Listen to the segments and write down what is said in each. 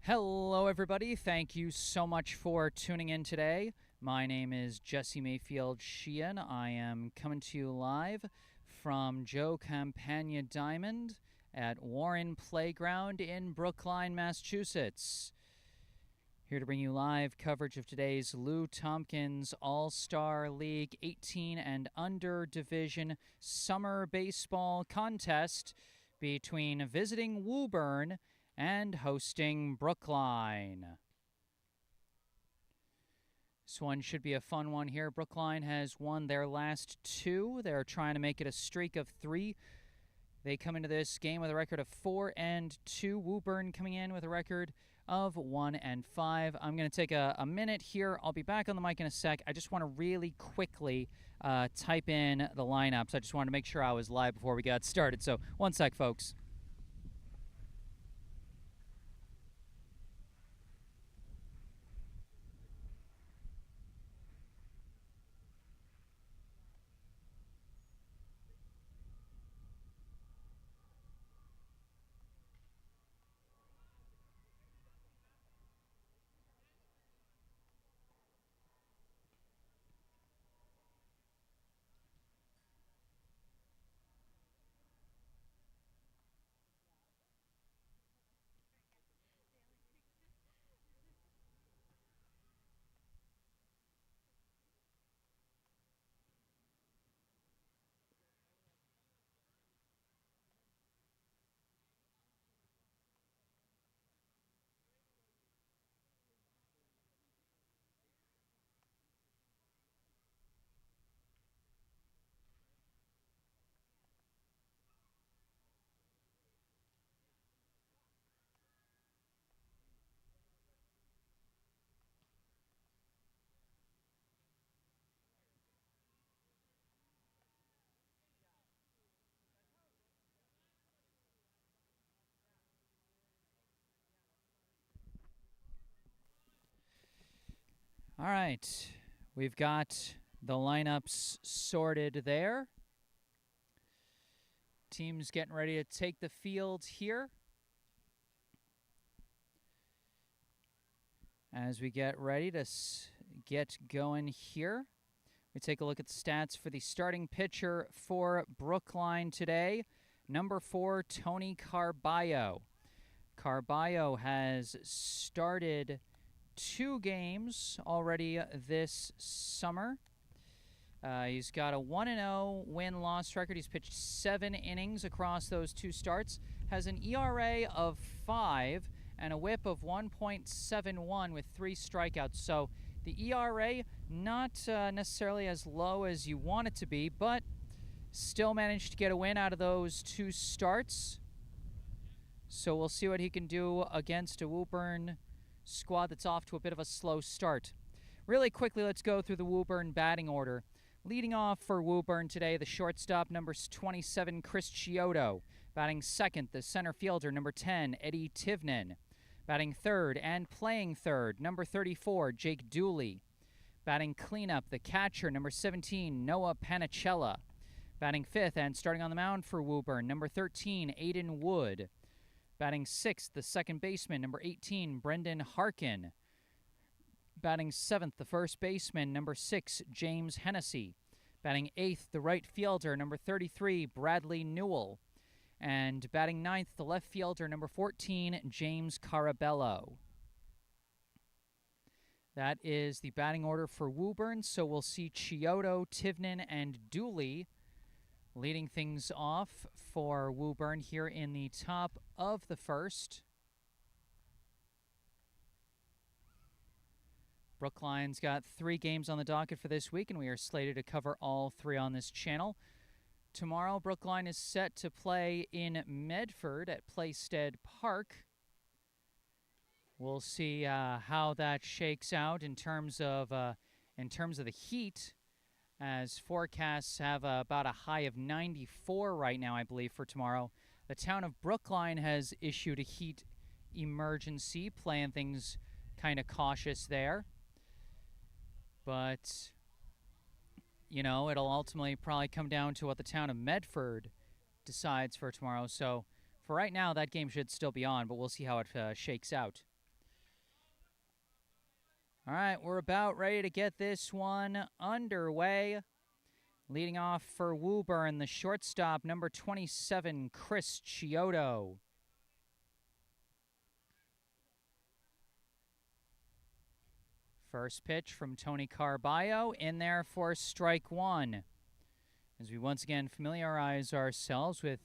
Hello, everybody. Thank you so much for tuning in today. My name is Jesse Mayfield-Sheehan. I am coming to you live from Joe Campagna Diamond at Warren Playground in Brookline, Massachusetts. Here to bring you live coverage of today's Lou Tompkins All-Star League 18 and Under Division Summer Baseball Contest between visiting Woburn and hosting Brookline. This one should be a fun one here. Brookline has won their last two. They're trying to make it a streak of 3. They come into this game with a record of 4-2. Woburn coming in with a record of 1-5. I'm going to take a minute here. I'll be back on the mic in a sec. I just want to really quickly type in the lineups. I just wanted to make sure I was live before we got started. So one sec, folks. All right, we've got the lineups sorted there. Teams getting ready to take the field here. As we get ready to get going here, we take a look at the stats for the starting pitcher for Brookline today. Number 4, Tony Carballo. Carballo has started 2 games already this summer. He's got a 1-0 win-loss record. He's pitched 7 innings across those 2 starts. Has an ERA of 5 and a whip of 1.71 with 3 strikeouts. So the ERA not necessarily as low as you want it to be, but still managed to get a win out of those 2 starts. So we'll see what he can do against a Woburn squad that's off to a bit of a slow start. Really quickly, let's go through the Woburn batting order. Leading off for Woburn today, the shortstop, number 27, Chris Chiodo. Batting second, the center fielder, number 10, Eddie Tivnan. Batting third and playing third, number 34, Jake Dooley. Batting cleanup, the catcher, number 17, Noah Panicella. Batting fifth and starting on the mound for Woburn, number 13, Aiden Wood. Batting sixth, the second baseman, number 18, Brendan Harkin. Batting seventh, the first baseman, number 6, James Hennessy. Batting eighth, the right fielder, number 33, Bradley Newell. And batting ninth, the left fielder, number 14, James Carabello. That is the batting order for Woburn, so we'll see Chiodo, Tivnan, and Dooley leading things off for Woburn here in the top of the first. Brookline's got 3 games on the docket for this week, and we are slated to cover all 3 on this channel. Tomorrow, Brookline is set to play in Medford at Playstead Park. We'll see how that shakes out in terms of the heat, as forecasts have about a high of 94 right now, I believe, for tomorrow. The town of Brookline has issued a heat emergency, playing things kind of cautious there. But, you know, it'll ultimately probably come down to what the town of Medford decides for tomorrow. So for right now, that game should still be on, but we'll see how it shakes out. All right, we're about ready to get this one underway. Leading off for Woburn, the shortstop, number 27, Chris Chiodo. First pitch from Tony Carballo, in there for strike one. As we once again familiarize ourselves with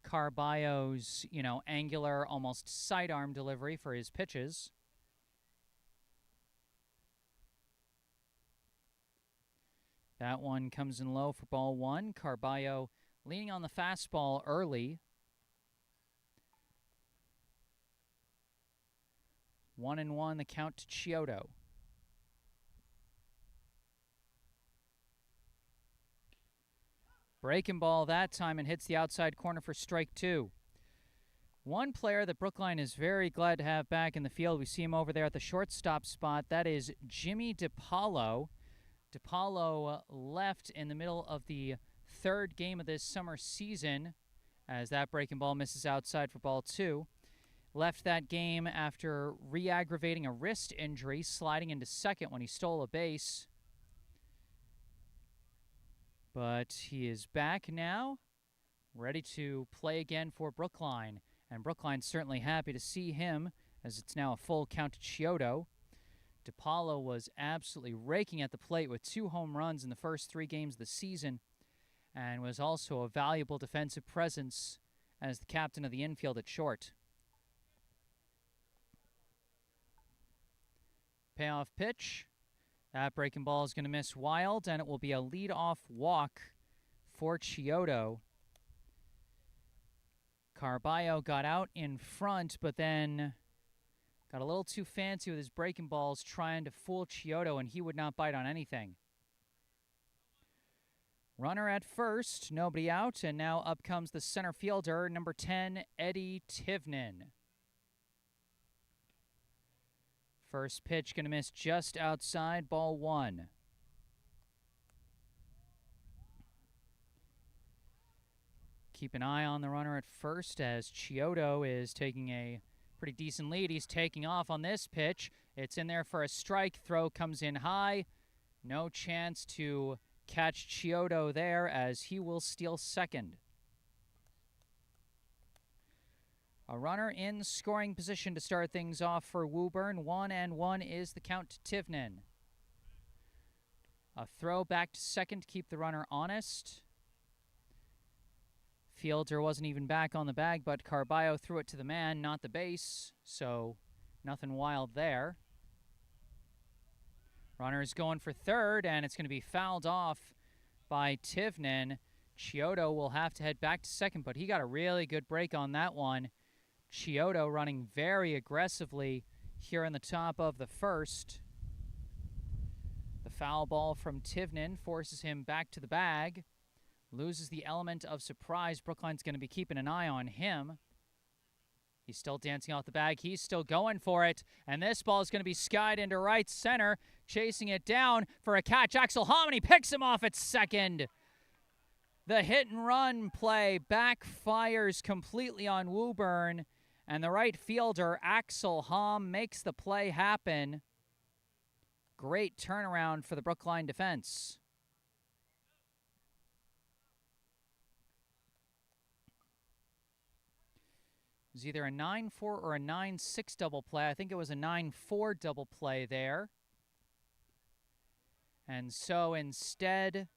Carballo's, angular, almost sidearm delivery for his pitches. That one comes in low for ball one. Carballo leaning on the fastball early. 1-1 the count to Chiodo. Breaking ball that time and hits the outside corner for strike two. One player that Brookline is very glad to have back in the field, we see him over there at the shortstop spot, that is Jimmy DiPaolo. DiPaolo left in the middle of the third game of this summer season as that breaking ball misses outside for ball two. Left that game after re-aggravating a wrist injury, sliding into second when he stole a base. But he is back now, ready to play again for Brookline. And Brookline's certainly happy to see him, as it's now a full count to Chiodo. DiPaolo was absolutely raking at the plate with 2 home runs in the first 3 games of the season, and was also a valuable defensive presence as the captain of the infield at short. Payoff pitch. That breaking ball is going to miss wild, and it will be a leadoff walk for Chiodo. Carballo got out in front, but then got a little too fancy with his breaking balls trying to fool Chiodo, and he would not bite on anything. Runner at first, nobody out, and now up comes the center fielder, number 10, Eddie Tivnan. First pitch going to miss just outside, ball one. Keep an eye on the runner at first as Chiodo is taking a pretty decent lead. He's taking off on this pitch. It's in there for a strike. Throw comes in high. No chance to catch Chiodo there as he will steal second. A runner in scoring position to start things off for Woburn. 1-1 is the count to Tivnan. A throw back to second to keep the runner honest. Fielder wasn't even back on the bag, but Carballo threw it to the man, not the base, so nothing wild there. Runner's going for third, and it's going to be fouled off by Tivnan. Chiodo will have to head back to second, but he got a really good break on that one. Chiodo running very aggressively here in the top of the first. The foul ball from Tivnan forces him back to the bag. Loses the element of surprise. Brookline's going to be keeping an eye on him. He's still dancing off the bag. He's still going for it. And this ball is going to be skied into right center. Chasing it down for a catch. Axel Hahn, he picks him off at second. The hit and run play backfires completely on Woburn. And the right fielder, Axel Hahn, makes the play happen. Great turnaround for the Brookline defense. It was either a 9-4 or a 9-6 double play. I think it was a 9-4 double play there. And so instead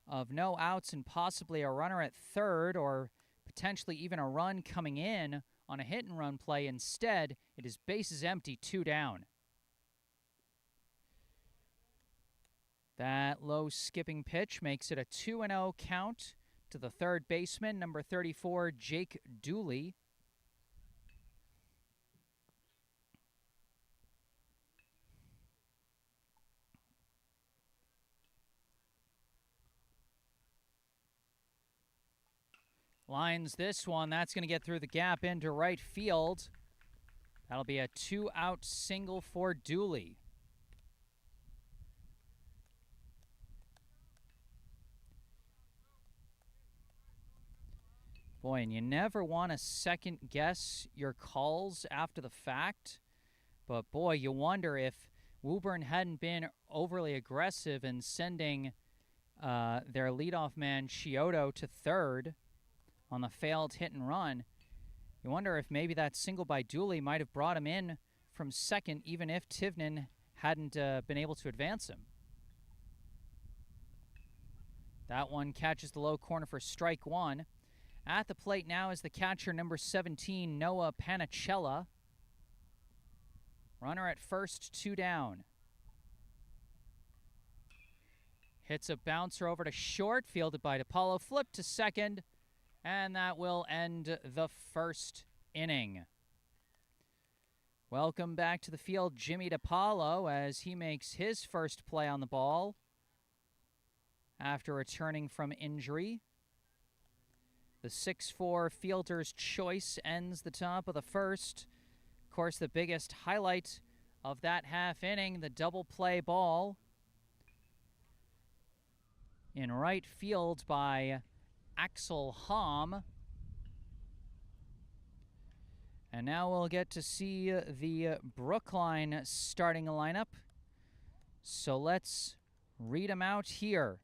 of no outs and possibly a runner at third or potentially even a run coming in on a hit and run play, instead it is bases empty, 2 down. That low skipping pitch makes it a 2-0 count to the third baseman, number 34, Jake Dooley. Lines this one. That's going to get through the gap into right field. That'll be a 2-out single for Dooley. Boy, and you never want to second guess your calls after the fact. But boy, you wonder if Woburn hadn't been overly aggressive in sending their leadoff man Chiodo to third on the failed hit and run. You wonder if maybe that single by Dooley might have brought him in from second, even if Tivnan hadn't been able to advance him. That one catches the low corner for strike one. At the plate now is the catcher, number 17, Noah Panicella. Runner at first, 2 down. Hits a bouncer over to short, fielded by DiPaolo, flip to second, and that will end the first inning. Welcome back to the field, Jimmy DiPaolo, as he makes his first play on the ball after returning from injury. The 6'4" fielder's choice ends the top of the first. Of course, the biggest highlight of that half inning, the double play ball in right field by Axel Hom. And now we'll get to see the Brookline starting lineup. So let's read them out here.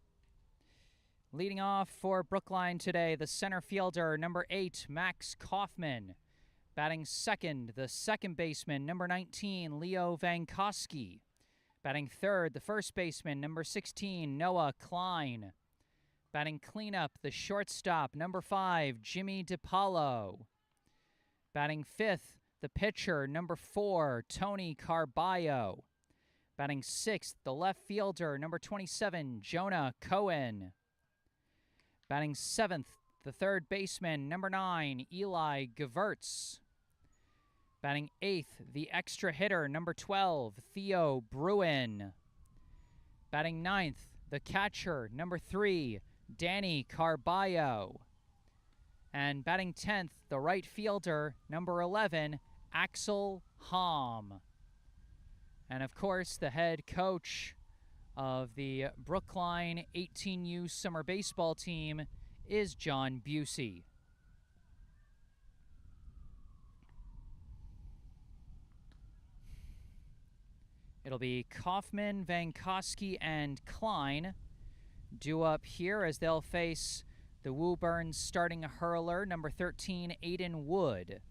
Leading off for Brookline today, the center fielder, number 8, Max Kaufman. Batting second, the second baseman, number 19, Leo Vankoski. Batting third, the first baseman, number 16, Noah Klein. Batting cleanup, the shortstop, number 5, Jimmy DiPaolo. Batting fifth, the pitcher, number 4, Tony Carballo. Batting sixth, the left fielder, number 27, Jonah Cohen. Batting seventh, the third baseman, number 9, Eli Gewurz. Batting eighth, the extra hitter, number 12, Theo Bruin. Batting ninth, the catcher, number 3, Danny Carballo. And batting 10th, the right fielder, number 11, Axel Hom. And of course, the head coach of the Brookline 18U summer baseball team is John Busey. It'll be Kaufman, Vankoski, and Klein due up here as they'll face the Woburn starting hurler, number 13, Aiden Wood.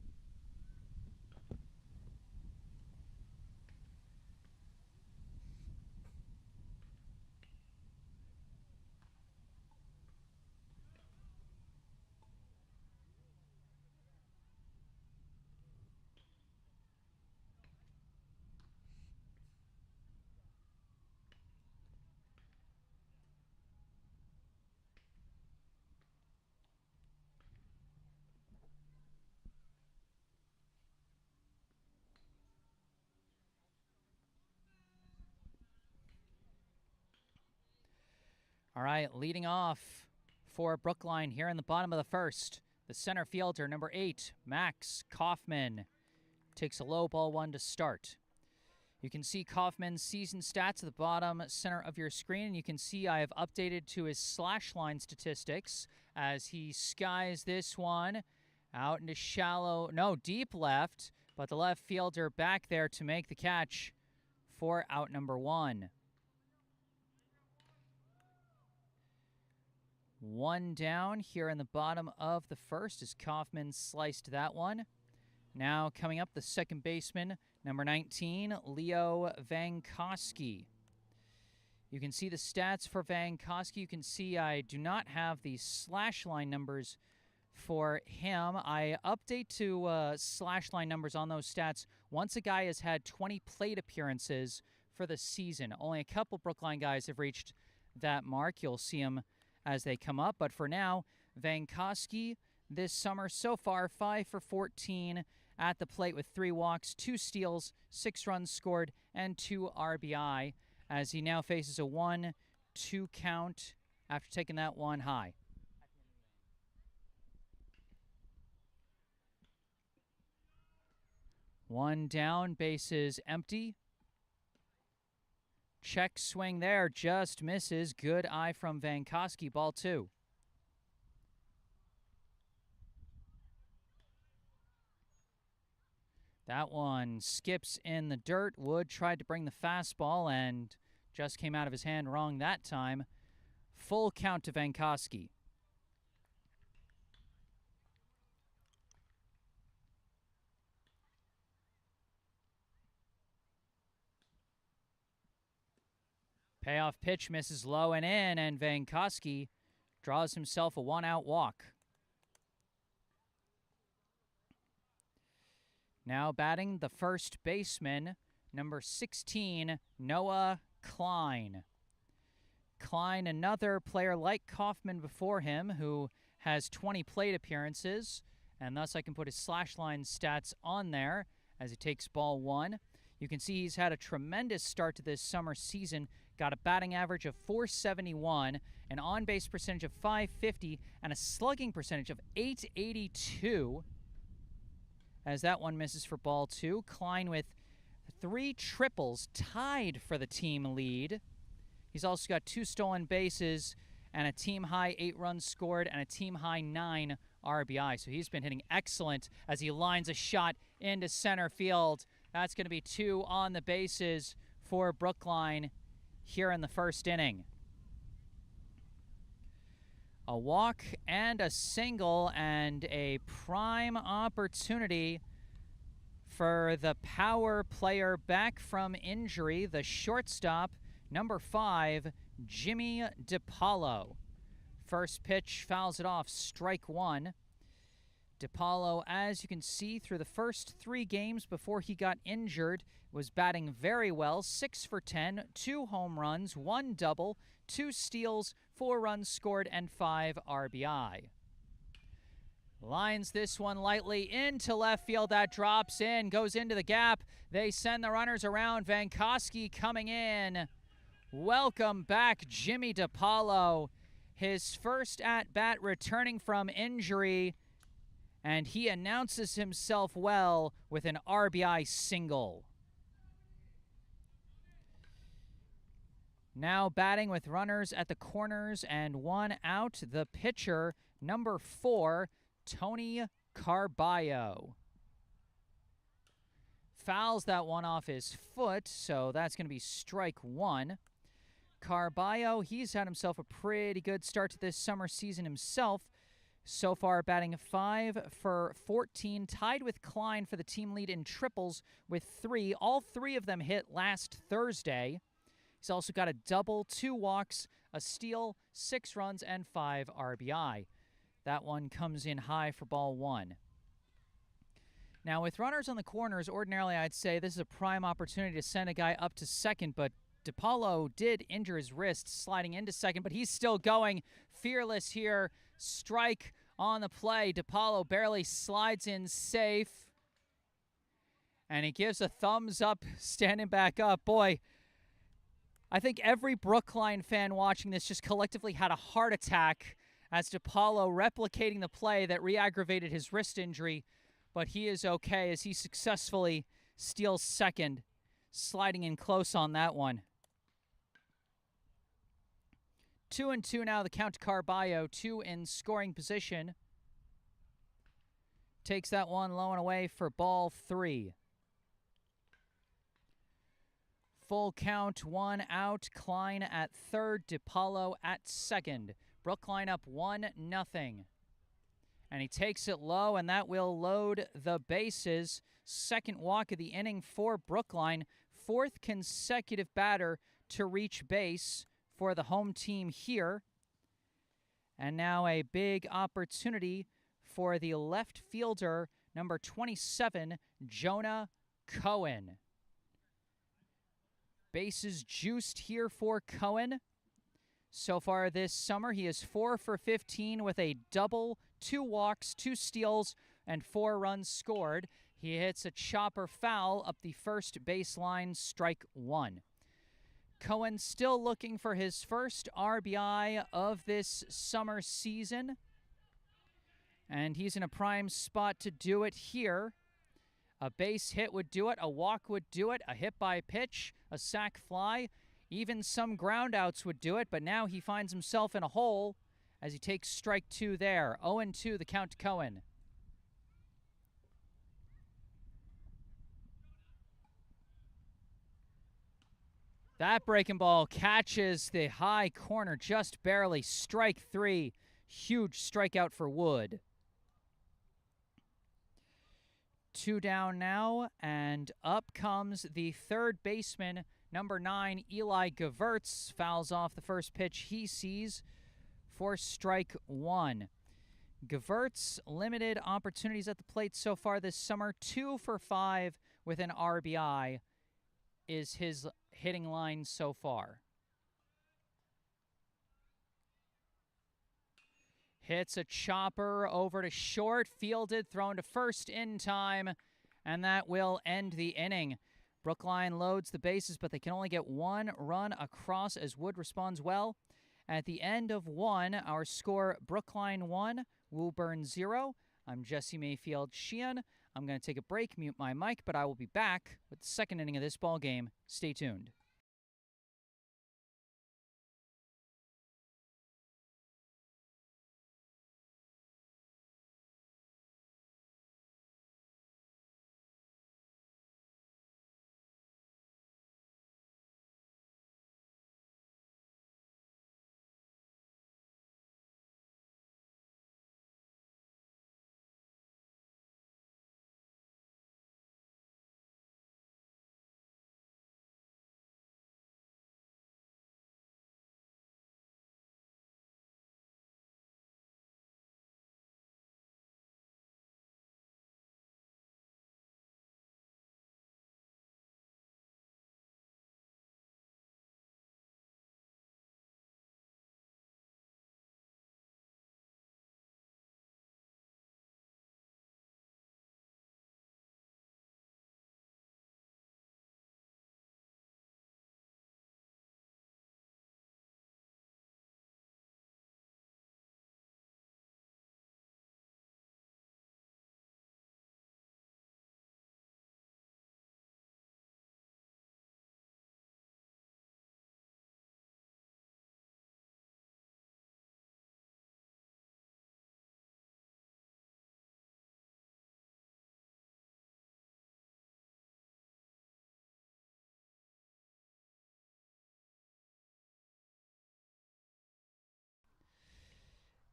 All right, leading off for Brookline here in the bottom of the first, the center fielder, number 8, Max Kaufman, takes a low ball one to start. You can see Kaufman's season stats at the bottom center of your screen, and you can see I have updated to his slash line statistics as he skies this one out into deep left, but the left fielder back there to make the catch for out number 1. 1 down here in the bottom of the first as Kaufman sliced that one. Now coming up, the second baseman, number 19, Leo Vankoski. You can see the stats for Vankoski. You can see I do not have the slash line numbers for him. I update to slash line numbers on those stats once a guy has had 20 plate appearances for the season. Only a couple Brookline guys have reached that mark. You'll see them as they come up. But for now, Vankoski this summer so far, 5 for 14 at the plate with 3 walks, 2 steals, 6 runs scored, and 2 RBI as he now faces a 1-2 count after taking that one high. One down, bases empty. Check swing there, just misses. Good eye from Vankoski, ball 2. That one skips in the dirt. Wood tried to bring the fastball and just came out of his hand wrong that time. Full count to Vankowski. Payoff pitch misses low and in, and Vankowski draws himself a one-out walk. Now batting the first baseman, number 16, Noah Klein. Klein, another player like Kaufman before him, who has 20 plate appearances, and thus I can put his slash line stats on there as he takes ball one. You can see he's had a tremendous start to this summer season, got a batting average of .471, an on-base percentage of .550, and a slugging percentage of .882. As that one misses for ball two. Klein with 3 triples, tied for the team lead. He's also got 2 stolen bases and a team-high 8 runs scored and a team-high 9 RBI. So he's been hitting excellent as he lines a shot into center field. That's going to be 2 on the bases for Brookline here in the first inning. A walk and a single and a prime opportunity for the power player back from injury, the shortstop, number 5, Jimmy DiPaolo. First pitch fouls it off, strike one. DiPaolo, as you can see, through the first 3 games before he got injured, was batting very well. 6 for 10, 2 home runs, 1 double, 2 steals, 4 runs scored, and 5 RBI. Lines this one lightly into left field. That drops in, goes into the gap. They send the runners around. Vankowski coming in. Welcome back, Jimmy DiPaolo. His first at-bat returning from injury, and he announces himself well with an RBI single. Now batting with runners at the corners and 1 out, the pitcher, number 4, Tony Carballo. Fouls that one off his foot, so that's going to be strike one. Carballo, he's had himself a pretty good start to this summer season himself. So far, batting 5 for 14, tied with Klein for the team lead in triples with 3. All 3 of them hit last Thursday. He's also got a double, 2 walks, a steal, 6 runs, and 5 RBI. That one comes in high for ball one. Now, with runners on the corners, ordinarily I'd say this is a prime opportunity to send a guy up to second, but DiPaolo did injure his wrist sliding into second, but he's still going fearless here. Strike on the play. DiPaolo barely slides in safe. And he gives a thumbs up, standing back up. Boy, I think every Brookline fan watching this just collectively had a heart attack as DiPaolo replicating the play that re-aggravated his wrist injury. But he is okay as he successfully steals second, sliding in close on that one. 2-2 now, the count to Carballo, 2 in scoring position. Takes that one low and away for ball 3. Full count, 1 out. Klein at third, DiPaolo at second. Brookline up 1-0. And he takes it low, and that will load the bases. Second walk of the inning for Brookline. 4th consecutive batter to reach base for the home team here. And now a big opportunity for the left fielder, number 27, Jonah Cohen. Bases juiced here for Cohen. So far this summer, he is 4 for 15 with a double, 2 walks, 2 steals, and 4 runs scored. He hits a chopper foul up the first baseline, strike one. Cohen still looking for his first RBI of this summer season. And he's in a prime spot to do it here. A base hit would do it, a walk would do it, a hit by pitch, a sac fly, even some groundouts would do it, but now he finds himself in a hole as he takes strike 2 there. 0-2 the count to Cohen. That breaking ball catches the high corner just barely. Strike 3. Huge strikeout for Wood. 2 down now, and up comes the third baseman, number 9, Eli Gewurz. Fouls off the first pitch he sees for strike 1. Gewurz, limited opportunities at the plate so far this summer. 2 for 5 with an RBI is his hitting line so far. Hits a chopper over to short, fielded, thrown to first in time, and that will end the inning. Brookline loads the bases, but they can only get 1 run across as Wood responds well. At the end of 1, our score, Brookline 1, Woburn 0. I'm Jesse Mayfield-Sheehan. I'm going to take a break, mute my mic, but I will be back with the second inning of this ball game. Stay tuned.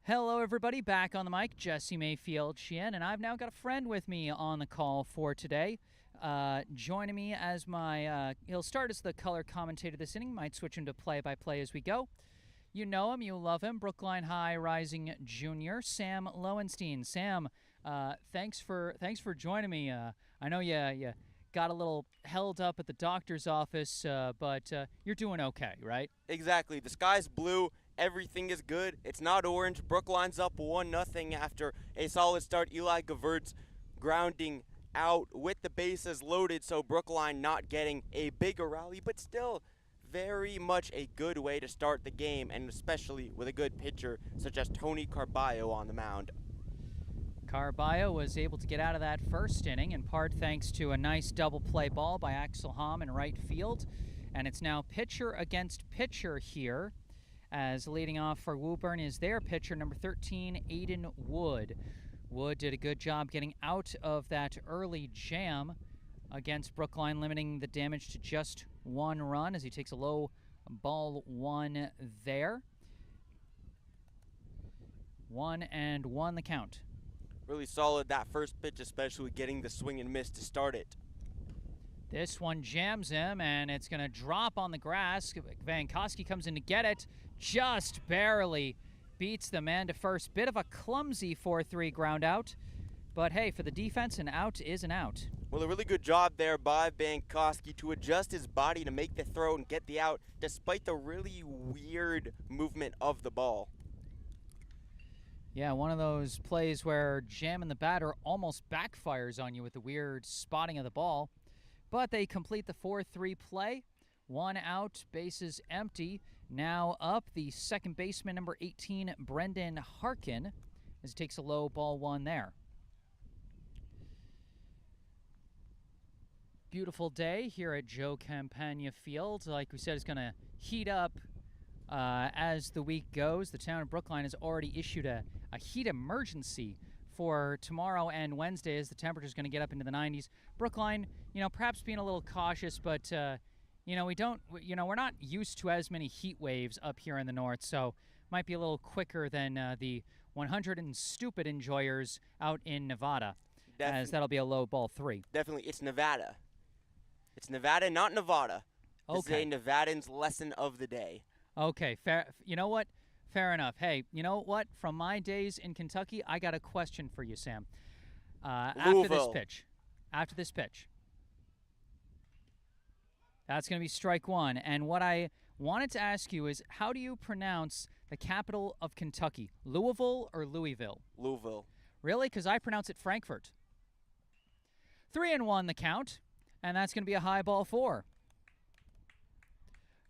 Hello, everybody. Back on the mic, Jesse Mayfield-Sheehan, and I've now got a friend with me on the call for today. Joining me as he'll start as the color commentator this inning, might switch him to play-by-play as we go. You know him, you love him, Brookline High Rising Junior, Sam Lowenstein. Sam, thanks for joining me. I know you got a little held up at the doctor's office, but you're doing okay, right? Exactly. The sky's blue. Everything is good. It's not orange. Brookline's up 1-0 after a solid start. Eli Gewurz grounding out with the bases loaded, so Brookline not getting a bigger rally, but still very much a good way to start the game, and especially with a good pitcher such as Tony Carballo on the mound. Carballo was able to get out of that first inning, in part thanks to a nice double play ball by Axel Hom in right field, and it's now pitcher against pitcher here, as leading off for Woburn is their pitcher, number 13, Aiden Wood. Wood did a good job getting out of that early jam against Brookline, limiting the damage to just 1 run as he takes a low ball 1 there. 1-1 the count. Really solid that first pitch, especially getting the swing and miss to start it. This one jams him, and it's going to drop on the grass. Vankowski comes in to get it, just barely beats the man to first. Bit of a clumsy 4-3 ground out, but hey, for the defense, an out is an out. Well, a really good job there by Vankowski to adjust his body to make the throw and get the out, despite the really weird movement of the ball. Yeah, one of those plays where jamming the batter almost backfires on you with the weird spotting of the ball. But they complete the 4-3 play. 1 out, bases empty. Now up the second baseman, number 18, Brendan Harkin, as he takes a low ball 1 there. Beautiful day here at Joe Campagna Field. Like we said, it's going to heat up as the week goes. The town of Brookline has already issued a heat emergency for tomorrow and Wednesday, as the temperature is going to get up into the 90s. Brookline, perhaps being a little cautious, but we're not used to as many heat waves up here in the north, so might be a little quicker than the 100 and stupid enjoyers out in Nevada, as that'll be a low ball 3. Definitely, it's Nevada. It's Nevada, not Nevada. This Okay. is a Nevadan's lesson of the day. Okay, fair. You know what? Fair enough. Hey, you know what? From my days in Kentucky, I got a question for you, Sam. After this pitch, that's going to be strike one. And what I wanted to ask you is, how do you pronounce the capital of Kentucky? Louisville or Louisville? Louisville. Really? Because I pronounce it Frankfurt. 3-1 the count, and that's going to be a high ball 4.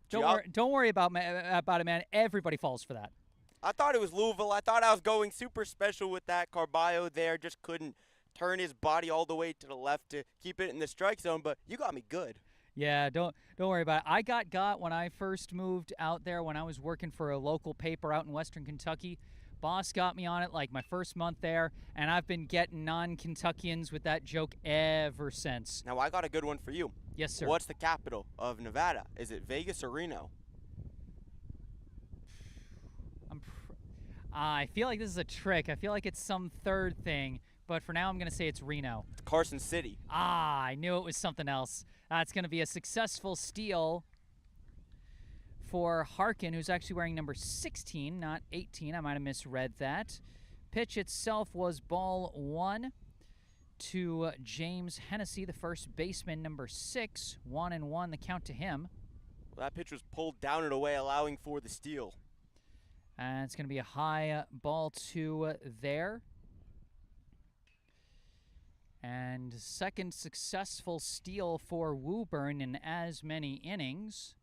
Don't worry about it, man. Everybody falls for that. I thought it was Louisville. I thought I was going super special with that. Carballo there just couldn't turn his body all the way to the left to keep it in the strike zone, but you got me good. Yeah, don't worry about it. I got when I first moved out there when I was working for a local paper out in Western Kentucky. Boss got me on it like my first month there, and I've been getting non-Kentuckians with that joke ever since. Now, I got a good one for you. Yes, sir. What's the capital of Nevada? Is it Vegas or Reno? I feel like this is a trick. I feel like it's some third thing, but for now I'm going to say it's Reno. It's Carson City. I knew it was something else. That's going to be a successful steal for Harkin, who's actually wearing number 16, not 18. I might have misread that. Pitch itself was ball 1 to James Hennessy, the first baseman, number 6. 1-1, the count to him. Well, that pitch was pulled down and away, allowing for the steal. And it's going to be a high ball 2 there. And second successful steal for Woburn in as many innings.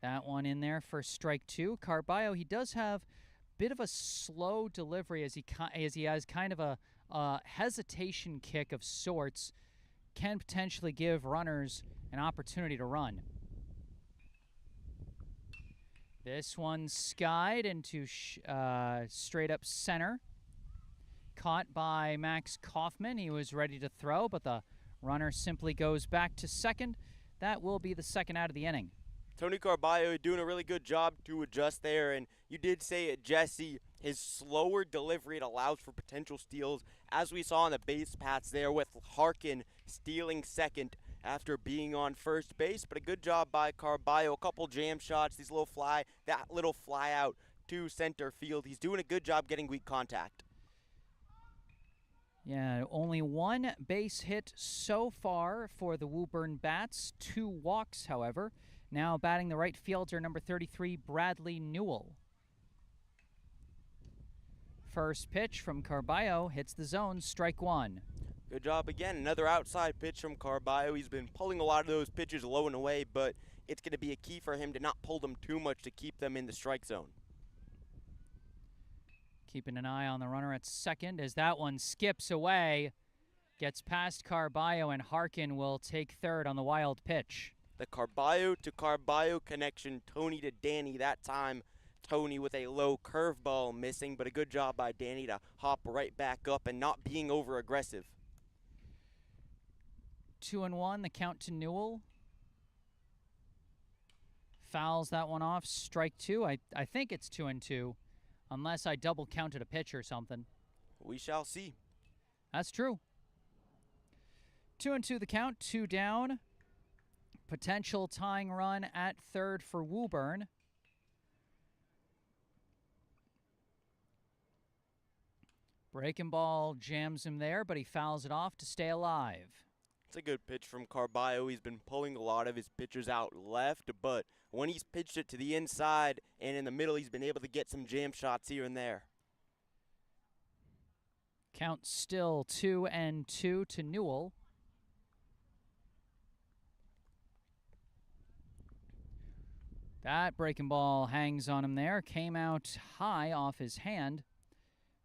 That one in there for strike 2. Carballo, he does have a bit of a slow delivery as he has kind of a hesitation kick of sorts. Can potentially give runners an opportunity to run. This one skied into straight up center. Caught by Max Kaufman. He was ready to throw, but the runner simply goes back to second. That will be the second out of the inning. Tony Carballo doing a really good job to adjust there, and you did say it, Jesse, his slower delivery, it allows for potential steals, as we saw on the base paths there with Harkin stealing second after being on first base, but a good job by Carballo. A couple jam shots, that little fly out to center field. He's doing a good job getting weak contact. Yeah, only one base hit so far for the Woburn Bats. 2 walks, however. Now batting the right fielder, number 33, Bradley Newell. First pitch from Carballo hits the zone, strike 1. Good job again. Another outside pitch from Carballo. He's been pulling a lot of those pitches low and away, but it's going to be a key for him to not pull them too much to keep them in the strike zone. Keeping an eye on the runner at second as that one skips away. Gets past Carballo, and Harkin will take third on the wild pitch. The Carballo to Carballo connection, Tony to Danny. That time, Tony with a low curveball missing, but a good job by Danny to hop right back up and not being over aggressive. 2-1, the count to Newell. Fouls that one off, strike 2. I think it's 2-2. Unless I double counted a pitch or something. We shall see. That's true. 2-2 the count, 2 down. Potential tying run at third for Woburn. Breaking ball jams him there, but he fouls it off to stay alive. It's a good pitch from Carballo. He's been pulling a lot of his pitches out left, but when he's pitched it to the inside and in the middle, he's been able to get some jam shots here and there. Count still 2-2 to Newell. That breaking ball hangs on him there. Came out high off his hand.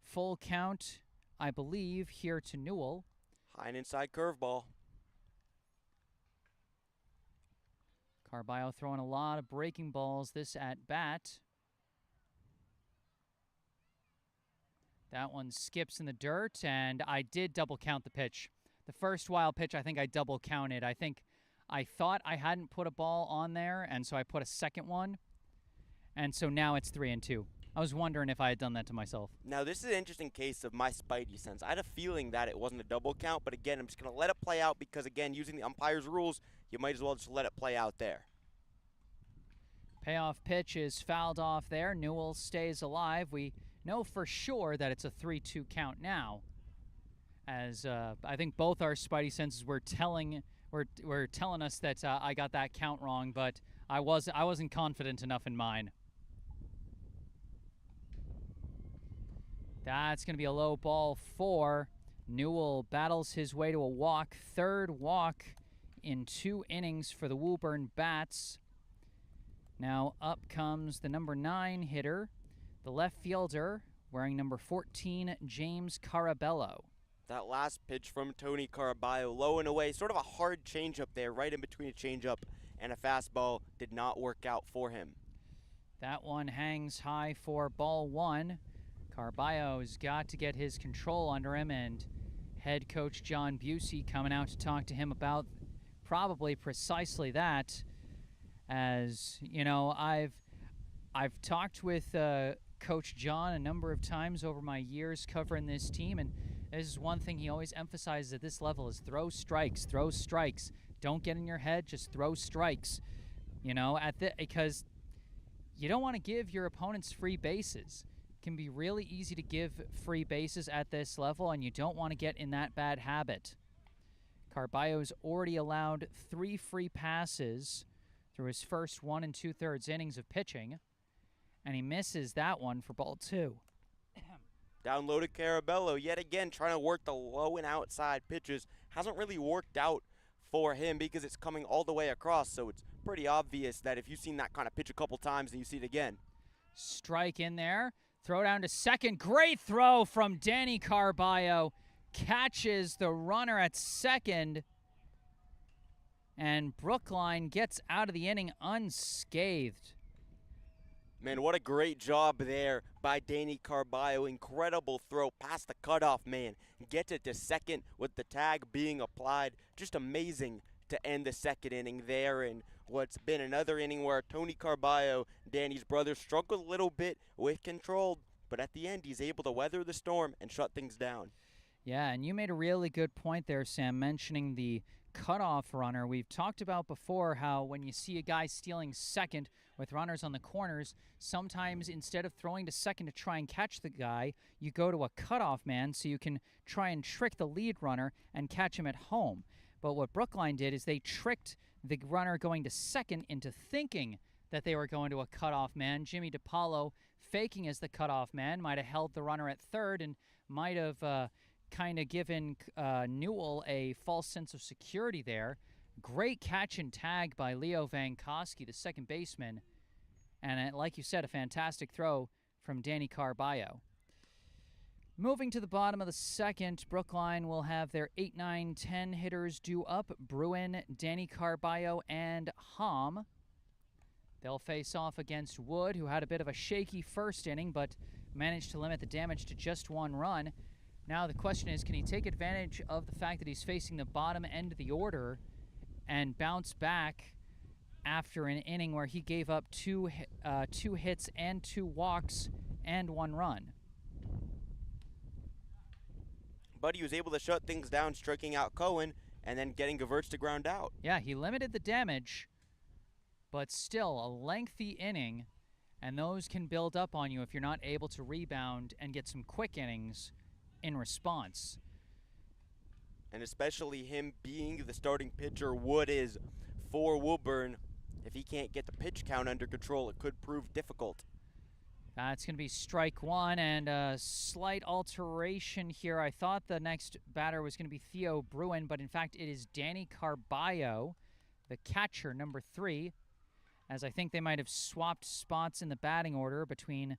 Full count, I believe, here to Newell. High and inside curveball. Carballo throwing a lot of breaking balls this at bat. That one skips in the dirt, and I did double count the pitch. The first wild pitch, I think I double counted. I think I thought I hadn't put a ball on there, and so I put a second one. And so now it's 3-2. I was wondering if I had done that to myself. Now, this is an interesting case of my spidey sense. I had a feeling that it wasn't a double count, but again, I'm just going to let it play out because, again, using the umpire's rules, you might as well just let it play out there. Payoff pitch is fouled off there. Newell stays alive. We know for sure that it's a 3-2 count now, as I think both our spidey senses were telling us that I got that count wrong, but I wasn't confident enough in mine. That's going to be a low ball 4. Newell battles his way to a walk. Third walk in 2 innings for the Woburn Bats. Now up comes the number 9 hitter, the left fielder, wearing number 14, James Carabello. That last pitch from Tony Caraballo, low and away, sort of a hard changeup there, right in between a changeup and a fastball, did not work out for him. That one hangs high for ball 1. Carballo's got to get his control under him, and head coach John Busey coming out to talk to him about probably precisely that. As you know, I've talked with Coach John a number of times over my years covering this team, and this is one thing he always emphasizes at this level is throw strikes, throw strikes. Don't get in your head, just throw strikes. You know, because you don't want to give your opponents free bases. It can be really easy to give free bases at this level, and you don't want to get in that bad habit. Carballo's already allowed 3 free passes through his first 1 2/3 innings of pitching, and he misses that one for ball 2. Down low to Carabello, yet again trying to work the low and outside pitches. Hasn't really worked out for him because it's coming all the way across, so it's pretty obvious that if you've seen that kind of pitch a couple times and you see it again. Strike in there, throw down to second. Great throw from Danny Carballo. Catches the runner at second, and Brookline gets out of the inning unscathed. Man, what a great job there by Danny Carballo. Incredible throw past the cutoff man. Gets it to second with the tag being applied. Just amazing to end the second inning there in what's been another inning where Tony Carballo, Danny's brother, struggled a little bit with control, but at the end he's able to weather the storm and shut things down. Yeah, and you made a really good point there, Sam, mentioning the cutoff runner. We've talked about before how when you see a guy stealing second with runners on the corners, sometimes instead of throwing to second to try and catch the guy, you go to a cutoff man so you can try and trick the lead runner and catch him at home. But what Brookline did is they tricked the runner going to second into thinking that they were going to a cutoff man. Jimmy DiPaolo, faking as the cutoff man, might have held the runner at third and might have kind of given Newell a false sense of security there. Great catch and tag by Leo Vankowski, the second baseman. And like you said, a fantastic throw from Danny Carballo. Moving to the bottom of the second, Brookline will have their 8, 9, 10 hitters due up. Bruin, Danny Carballo, and Hom. They'll face off against Wood, who had a bit of a shaky first inning, but managed to limit the damage to just 1 run. Now the question is, can he take advantage of the fact that he's facing the bottom end of the order and bounce back after an inning where he gave up two hits and 2 walks and 1 run? But he was able to shut things down, striking out Cohen, and then getting Gewurz to ground out. Yeah, he limited the damage, but still a lengthy inning, and those can build up on you if you're not able to rebound and get some quick innings in response. And especially him being the starting pitcher Wood is for Woburn, if he can't get the pitch count under control, it could prove difficult. It's going to be strike 1, and a slight alteration here. I thought the next batter was going to be Theo Bruin, but in fact it is Danny Carballo, the catcher, number 3, as I think they might have swapped spots in the batting order between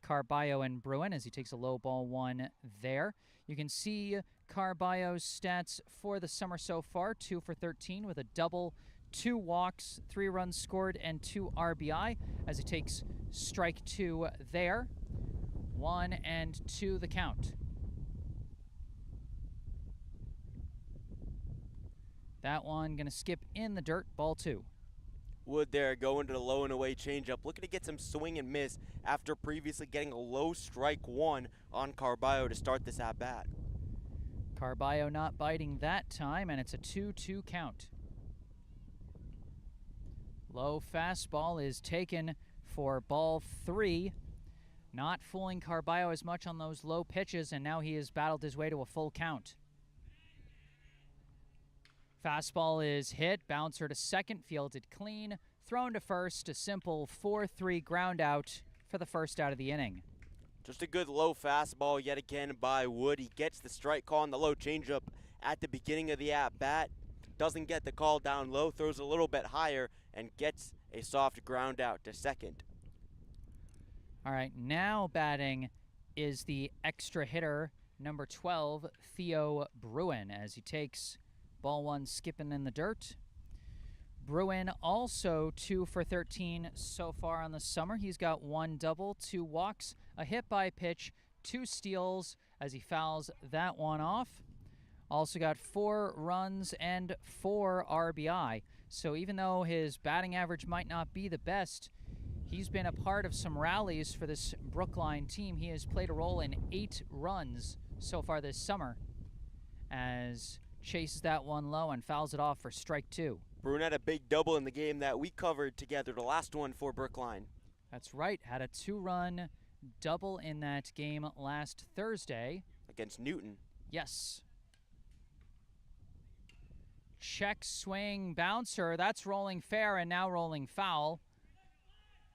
Carballo and Bruin as he takes a low ball 1 there. You can see Carballo's stats for the summer so far: 2 for 13 with a double, 2 walks, 3 runs scored, and 2 RBI as he takes strike 2 there. 1-2 the count. That one going to skip in the dirt, ball 2. Wood there going to the low and away changeup, looking to get some swing and miss after previously getting a low strike 1 on Carballo to start this at bat. Carballo not biting that time, and it's a 2-2 count. Low fastball is taken for ball 3. Not fooling Carballo as much on those low pitches, and now he has battled his way to a full count. Fastball is hit, bouncer to second, fielded clean, thrown to first, a simple 4-3 ground out for the first out of the inning. Just a good low fastball yet again by Wood. He gets the strike call on the low changeup at the beginning of the at-bat. Doesn't get the call down low, throws a little bit higher, and gets a soft ground out to second. All right, now batting is the extra hitter, number 12, Theo Bruin, as he takes ball 1 skipping in the dirt. Bruin also 2 for 13 so far on the summer. He's got 1 double, 2 walks, a hit by pitch, 2 steals as he fouls that one off. Also got 4 runs and 4 RBI. So even though his batting average might not be the best, he's been a part of some rallies for this Brookline team. He has played a role in 8 runs so far this summer as chases that one low and fouls it off for strike 2. Bruin had a big double in the game that we covered together, the last one for Brookline. That's right, had a 2-run double in that game last Thursday. Against Newton. Yes. Check, swing, bouncer. That's rolling fair and now rolling foul.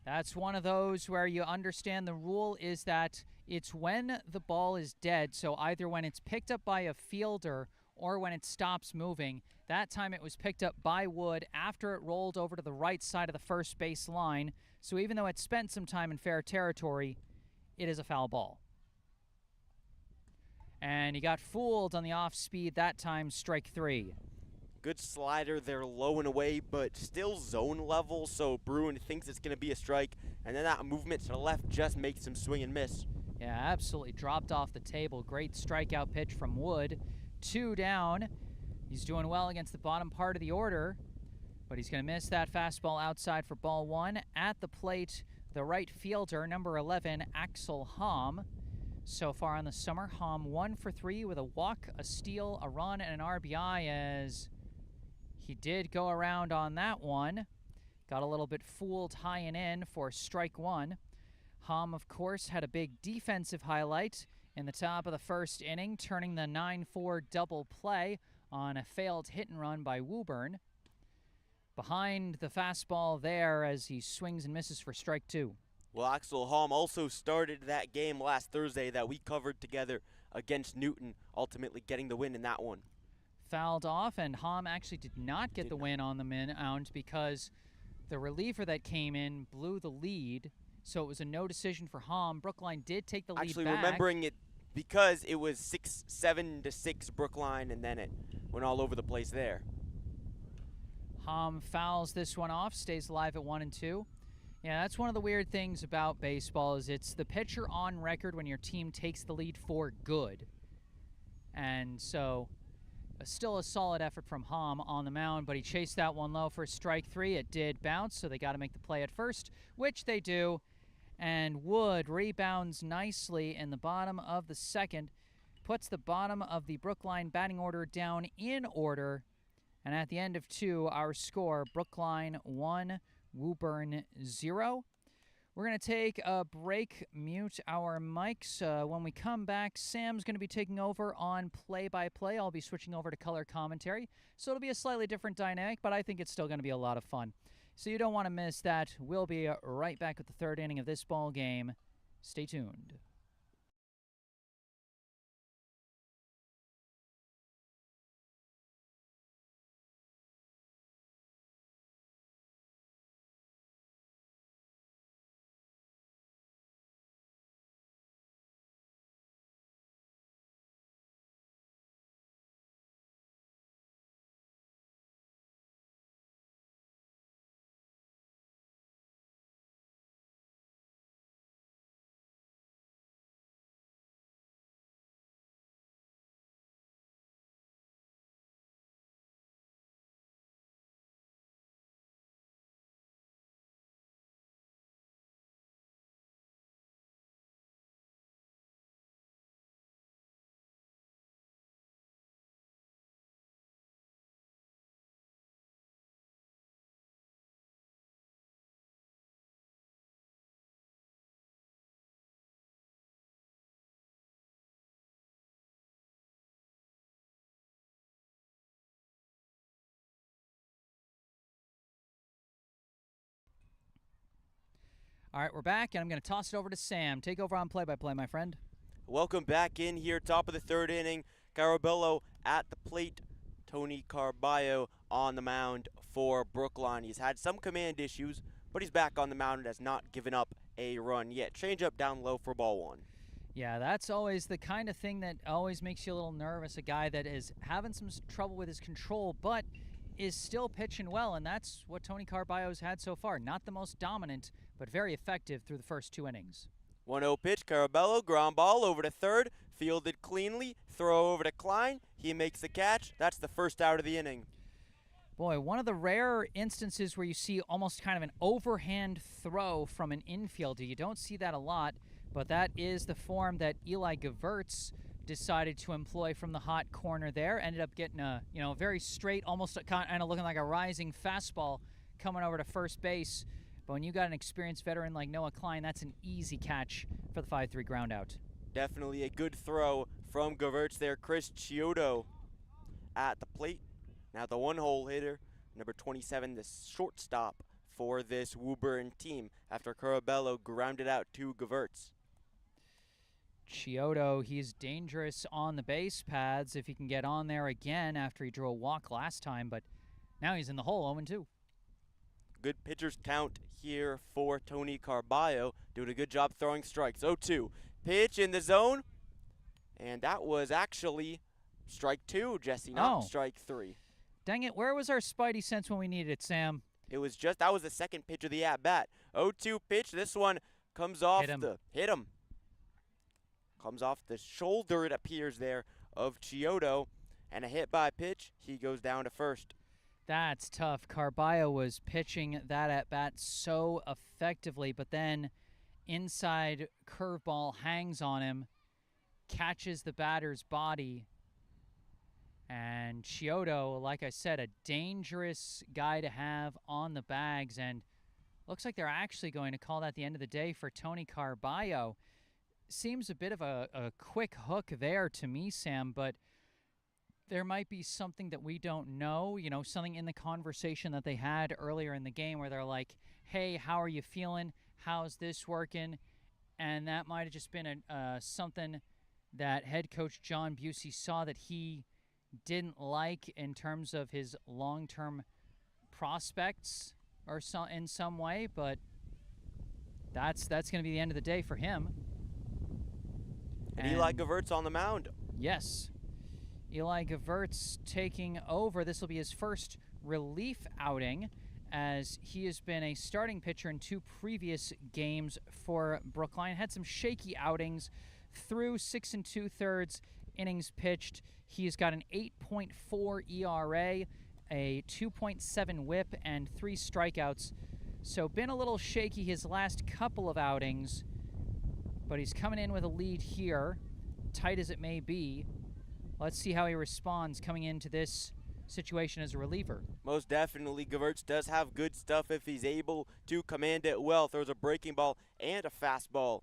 That's one of those where you understand the rule is that it's when the ball is dead, so either when it's picked up by a fielder or when it stops moving. That time it was picked up by Wood after it rolled over to the right side of the first base line. So even though it spent some time in fair territory, it is a foul ball. And he got fooled on the off speed that time, strike 3. Good slider there, low and away, but still zone level, so Bruin thinks it's going to be a strike, and then that movement to the left just makes him swing and miss. Yeah, absolutely dropped off the table. Great strikeout pitch from Wood. 2 down. He's doing well against the bottom part of the order, but he's going to miss that fastball outside for ball 1. At the plate, the right fielder, number 11, Axel Hom. So far on the summer, Hom 1 for 3 with a walk, a steal, a run, and an RBI as he did go around on that one. Got a little bit fooled high and in for strike 1. Hom, of course, had a big defensive highlight in the top of the first inning, turning the 9-4 double play on a failed hit and run by Woburn. Behind the fastball there as he swings and misses for strike 2. Well, Axel Hom also started that game last Thursday that we covered together against Newton, ultimately getting the win in that one. Fouled off, and Hom actually did not get the win on the mound because the reliever that came in blew the lead, so it was a no decision for Hom. Brookline did take the lead Actually, back. remembering it because it was 7-6 Brookline, and then it went all over the place there. Hom fouls this one off, stays alive at 1-2. Yeah, that's one of the weird things about baseball is it's the pitcher on record when your team takes the lead for good. And so still a solid effort from Hom on the mound, but he chased that one low for strike 3. It did bounce, so they got to make the play at first, which they do. And Wood rebounds nicely in the bottom of the second, puts the bottom of the Brookline batting order down in order. And at the end of 2, our score, Brookline 1, Woburn 0. We're going to take a break, mute our mics. When we come back, Sam's going to be taking over on play-by-play. I'll be switching over to color commentary. So it'll be a slightly different dynamic, but I think it's still going to be a lot of fun. So you don't want to miss that. We'll be right back with the third inning of this ball game. Stay tuned. All right, we're back, and I'm going to toss it over to Sam. Take over on play-by-play, my friend. Welcome back in here, top of the third inning. Carabello at the plate. Tony Carballo on the mound for Brookline. He's had some command issues, but he's back on the mound and has not given up a run yet. Change up down low for ball one. Yeah, that's always the kind of thing that always makes you a little nervous. A guy that is having some trouble with his control, but is still pitching well, and that's what Tony Carballo's had so far. Not the most dominant, but very effective through the first 2 innings. 1-0 pitch, Carabello, ground ball over to third, fielded cleanly, throw over to Klein. He makes the catch. That's the first out of the inning. Boy, one of the rare instances where you see almost kind of an overhand throw from an infielder. You don't see that a lot, but that is the form that Eli Gewurz decided to employ from the hot corner there. Ended up getting a very straight, almost kind of looking like a rising fastball coming over to first base. But when you got an experienced veteran like Noah Klein, that's an easy catch for the 5-3 ground out. Definitely a good throw from Gewurz there. Chris Chiodo at the plate. Now the one-hole hitter, number 27, the shortstop for this Woburn team after Carabello grounded out to Gewurz. Chiodo, he's dangerous on the base paths if he can get on there again after he drew a walk last time, but now he's in the hole 0-2. Good pitcher's count here for Tony Carballo, doing a good job throwing strikes. 0-2. Pitch in the zone, and that was actually strike 2, Jesse, not strike 3. Dang it, where was our spidey sense when we needed it, Sam? It was that was the second pitch of the at-bat. 0-2 pitch, this one comes off hit him. Comes off the shoulder, it appears there, of Chiodo, and a hit by pitch, he goes down to first. That's tough. Carballo was pitching that at-bat so effectively, but then inside curveball hangs on him, catches the batter's body, and Chiodo, like I said, a dangerous guy to have on the bags, and looks like they're actually going to call that the end of the day for Tony Carballo. Seems a bit of a quick hook there to me, Sam, but there might be something that we don't know, something in the conversation that they had earlier in the game where they're like, hey, how are you feeling? How's this working? And that might have just been something that head coach John Busey saw that he didn't like in terms of his long-term prospects or in some way, but that's going to be the end of the day for him. And Eli Gewurz on the mound. Yes. Eli Gewurz taking over. This will be his first relief outing, as he has been a starting pitcher in 2 previous games for Brookline. Had some shaky outings through 6 2/3 innings pitched. He's got an 8.4 ERA, a 2.7 whip, and 3 strikeouts. So been a little shaky his last couple of outings, but he's coming in with a lead here, tight as it may be. Let's see how he responds coming into this situation as a reliever. Most definitely, Gewurz does have good stuff if he's able to command it well. Throws a breaking ball and a fastball.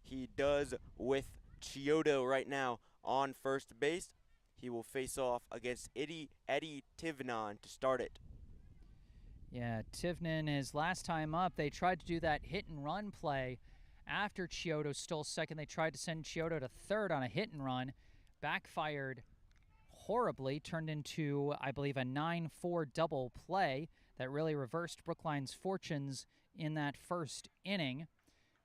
He does with Chiodo right now on first base. He will face off against Eddie Tivnan to start it. Yeah, Tivnan, his last time up, they tried to do that hit-and-run play. After Chiodo stole second, they tried to send Chiodo to third on a hit-and-run. Backfired horribly, turned into, I believe, a 9-4 double play that really reversed Brookline's fortunes in that first inning.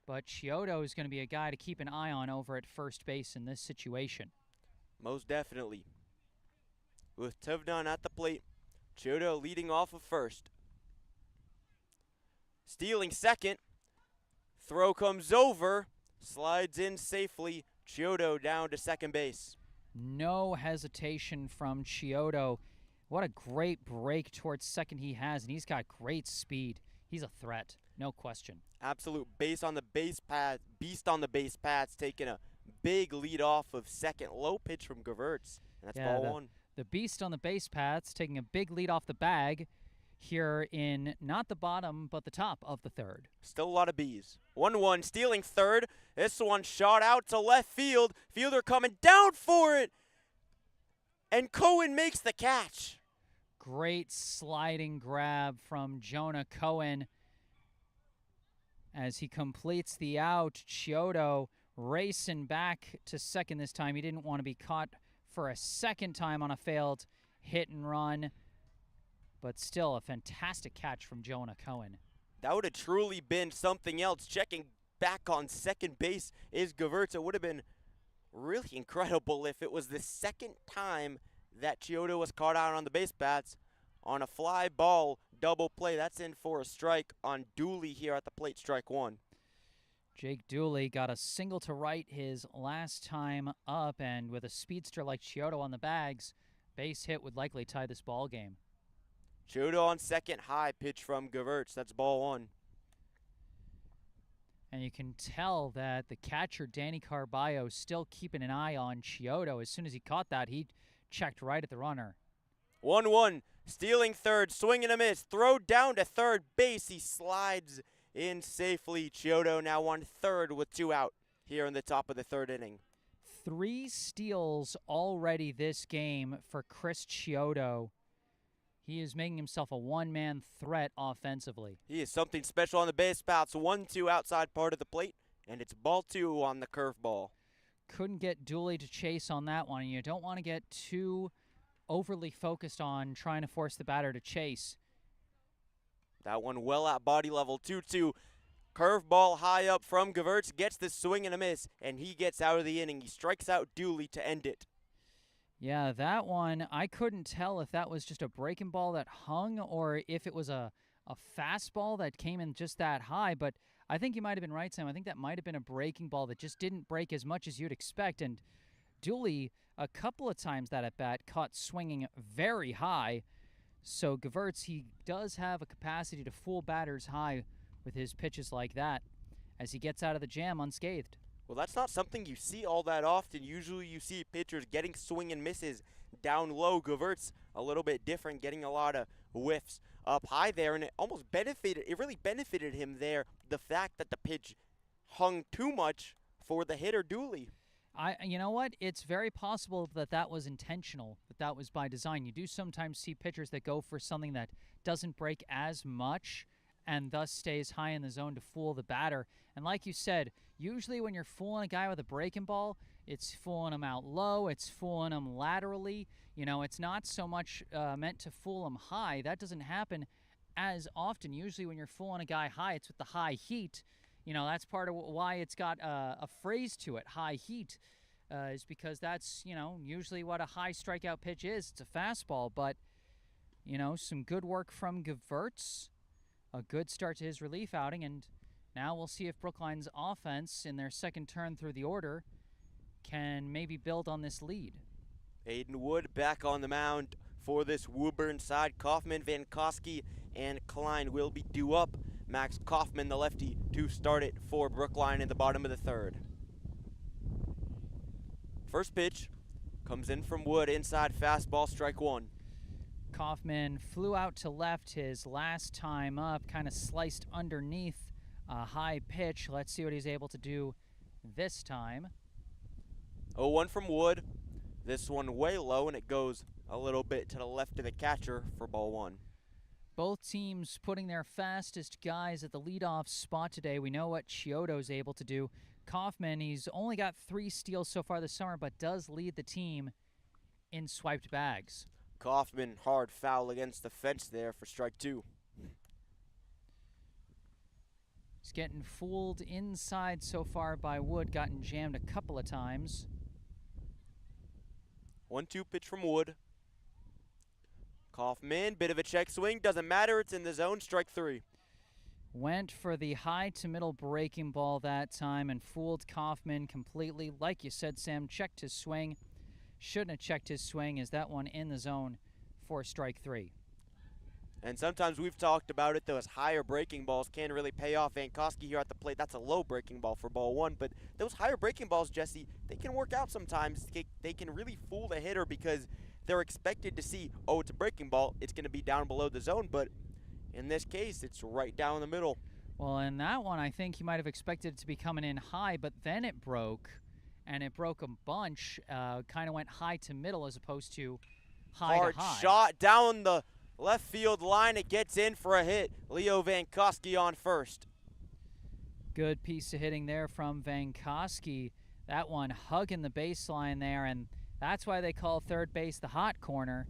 But Chiodo is going to be a guy to keep an eye on over at first base in this situation. Most definitely. With Tivnan at the plate, Chiodo leading off of first. Stealing second. Throw comes over, slides in safely. Chiodo down to second base. No hesitation from Chiodo. What a great break towards second he has, and he's got great speed. He's a threat, no question. Absolute beast on the base paths, taking a big lead off of second. Low pitch from Gewurz, and that's ball one. The beast on the base paths taking a big lead off the bag here in not the bottom, but the top of the third. Still a lot of bees. 1-1, stealing third. This one shot out to left field. Fielder coming down for it. And Cohen makes the catch. Great sliding grab from Jonah Cohen. As he completes the out, Chiodo racing back to second this time. He didn't want to be caught for a second time on a failed hit and run, but still a fantastic catch from Jonah Cohen. That would have truly been something else. Checking back on second base is Gewurz. It would have been really incredible if it was the second time that Chiodo was caught out on the base paths on a fly ball double play. That's in for a strike on Dooley here at the plate, strike one. Jake Dooley got a single to right his last time up, and with a speedster like Chiodo on the bags, base hit would likely tie this ball game. Chiodo on second, high pitch from Gewurz. That's ball one. And you can tell that the catcher, Danny Carballo, is still keeping an eye on Chiodo. As soon as he caught that, he checked right at the runner. 1-1, stealing third, swing and a miss, throw down to third base. He slides in safely. Chiodo now on third with 2 out here in the top of the third inning. 3 steals already this game for Chris Chiodo. He is making himself a one-man threat offensively. He is something special on the base paths. 1-2 outside part of the plate, and it's ball 2 on the curveball. Couldn't get Dooley to chase on that one, and you don't want to get too overly focused on trying to force the batter to chase. That one well at body level, 2-2. Curveball high up from Gewurz, gets the swing and a miss, and he gets out of the inning. He strikes out Dooley to end it. Yeah, that one, I couldn't tell if that was just a breaking ball that hung or if it was a fastball that came in just that high, but I think you might have been right, Sam. I think that might have been a breaking ball that just didn't break as much as you'd expect, and Dooley, a couple of times that at-bat, caught swinging very high, so Gewurz, he does have a capacity to fool batters high with his pitches like that as he gets out of the jam unscathed. Well, that's not something you see all that often. Usually you see pitchers getting swing and misses down low. Gewurz a little bit different, getting a lot of whiffs up high there, and it really benefited him there, the fact that the pitch hung too much for the hitter Dooley. You know what? It's very possible that was intentional, that was by design. You do sometimes see pitchers that go for something that doesn't break as much and thus stays high in the zone to fool the batter. And like you said, usually when you're fooling a guy with a breaking ball, it's fooling him out low, it's fooling him laterally. You know, it's not so much meant to fool him high. That doesn't happen as often. Usually when you're fooling a guy high, it's with the high heat. You know, that's part of why it's got a phrase to it, high heat, is because that's, you know, usually what a high strikeout pitch is. It's a fastball, but, you know, some good work from Gewurz. A good start to his relief outing, and now we'll see if Brookline's offense in their second turn through the order can maybe build on this lead. Aiden Wood back on the mound for this Woburn side. Kaufman, Vankowski, and Klein will be due up. Max Kaufman, the lefty, to start it for Brookline in the bottom of the third. First pitch comes in from Wood, inside fastball, strike one. Kaufman flew out to left his last time up, kind of sliced underneath a high pitch. Let's see what he's able to do this time. 0-1 from Wood. This one way low, and it goes a little bit to the left of the catcher for ball one. Both teams putting their fastest guys at the leadoff spot today. We know what Chiodo's able to do. Kaufman, he's only got 3 steals so far this summer, but does lead the team in swiped bags. Kaufman, hard foul against the fence there for strike two. He's getting fooled inside so far by Wood, gotten jammed a couple of times. 1-2 pitch from Wood. Kaufman, bit of a check swing, doesn't matter, it's in the zone, strike three. Went for the high to middle breaking ball that time and fooled Kaufman completely. Like you said, Sam, checked his swing. Shouldn't have checked his swing, as that one in the zone for strike three. And sometimes we've talked about it, those higher breaking balls can really pay off. Vankowski here at the plate, that's a low breaking ball for ball one. But those higher breaking balls, Jesse, they can work out sometimes. They can really fool the hitter because they're expected to see, oh, it's a breaking ball, it's going to be down below the zone. But in this case, it's right down the middle. Well, in that one, I think you might have expected it to be coming in high, but then it broke. And it broke a bunch, kind of went high to middle as opposed to high Hard to high. shot down the left field line. It gets in for a hit. Leo Vankowski on first. Good piece of hitting there from Vankowski. That one hugging the baseline there, and that's why they call third base the hot corner,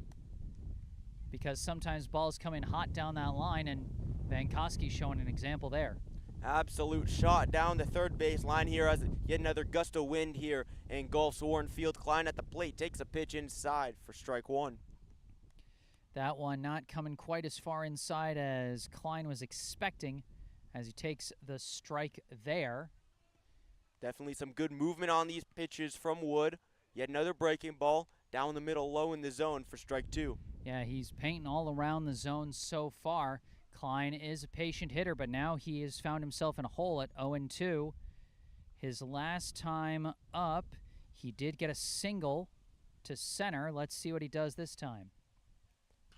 because sometimes balls come in hot down that line, and Vankowski's showing an example there. Absolute shot down the third base line here as yet another gust of wind here engulfs Warren Field. Klein at the plate takes a pitch inside for strike one. That one not coming quite as far inside as Klein was expecting as he takes the strike there. Definitely some good movement on these pitches from Wood. Yet another breaking ball down the middle low in the zone for strike two. Yeah, he's painting all around the zone so far. Klein is a patient hitter, but now he has found himself in a hole at 0-2. His last time up, he did get a single to center. Let's see what he does this time.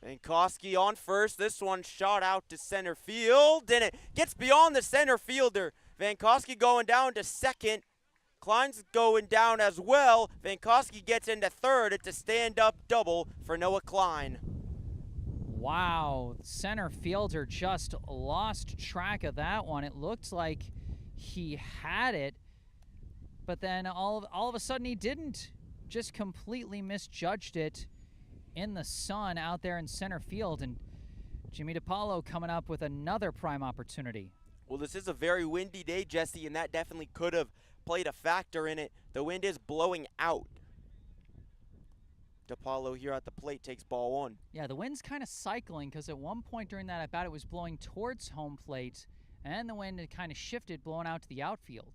Vankowski on first. This one shot out to center field, and it gets beyond the center fielder. Vankowski going down to second. Klein's going down as well. Vankowski gets into third. It's a stand-up double for Noah Klein. Wow, center fielder just lost track of that one. It looked like he had it, but then all of a sudden he didn't. Just completely misjudged it in the sun out there in center field, and Jimmy DiPaolo coming up with another prime opportunity. Well, this is a very windy day, Jesse, and that definitely could have played a factor in it. The wind is blowing out. DiPaolo here at the plate takes ball one. Yeah, the wind's kind of cycling, because at one point during that at-bat it was blowing towards home plate, and the wind had kind of shifted, blowing out to the outfield.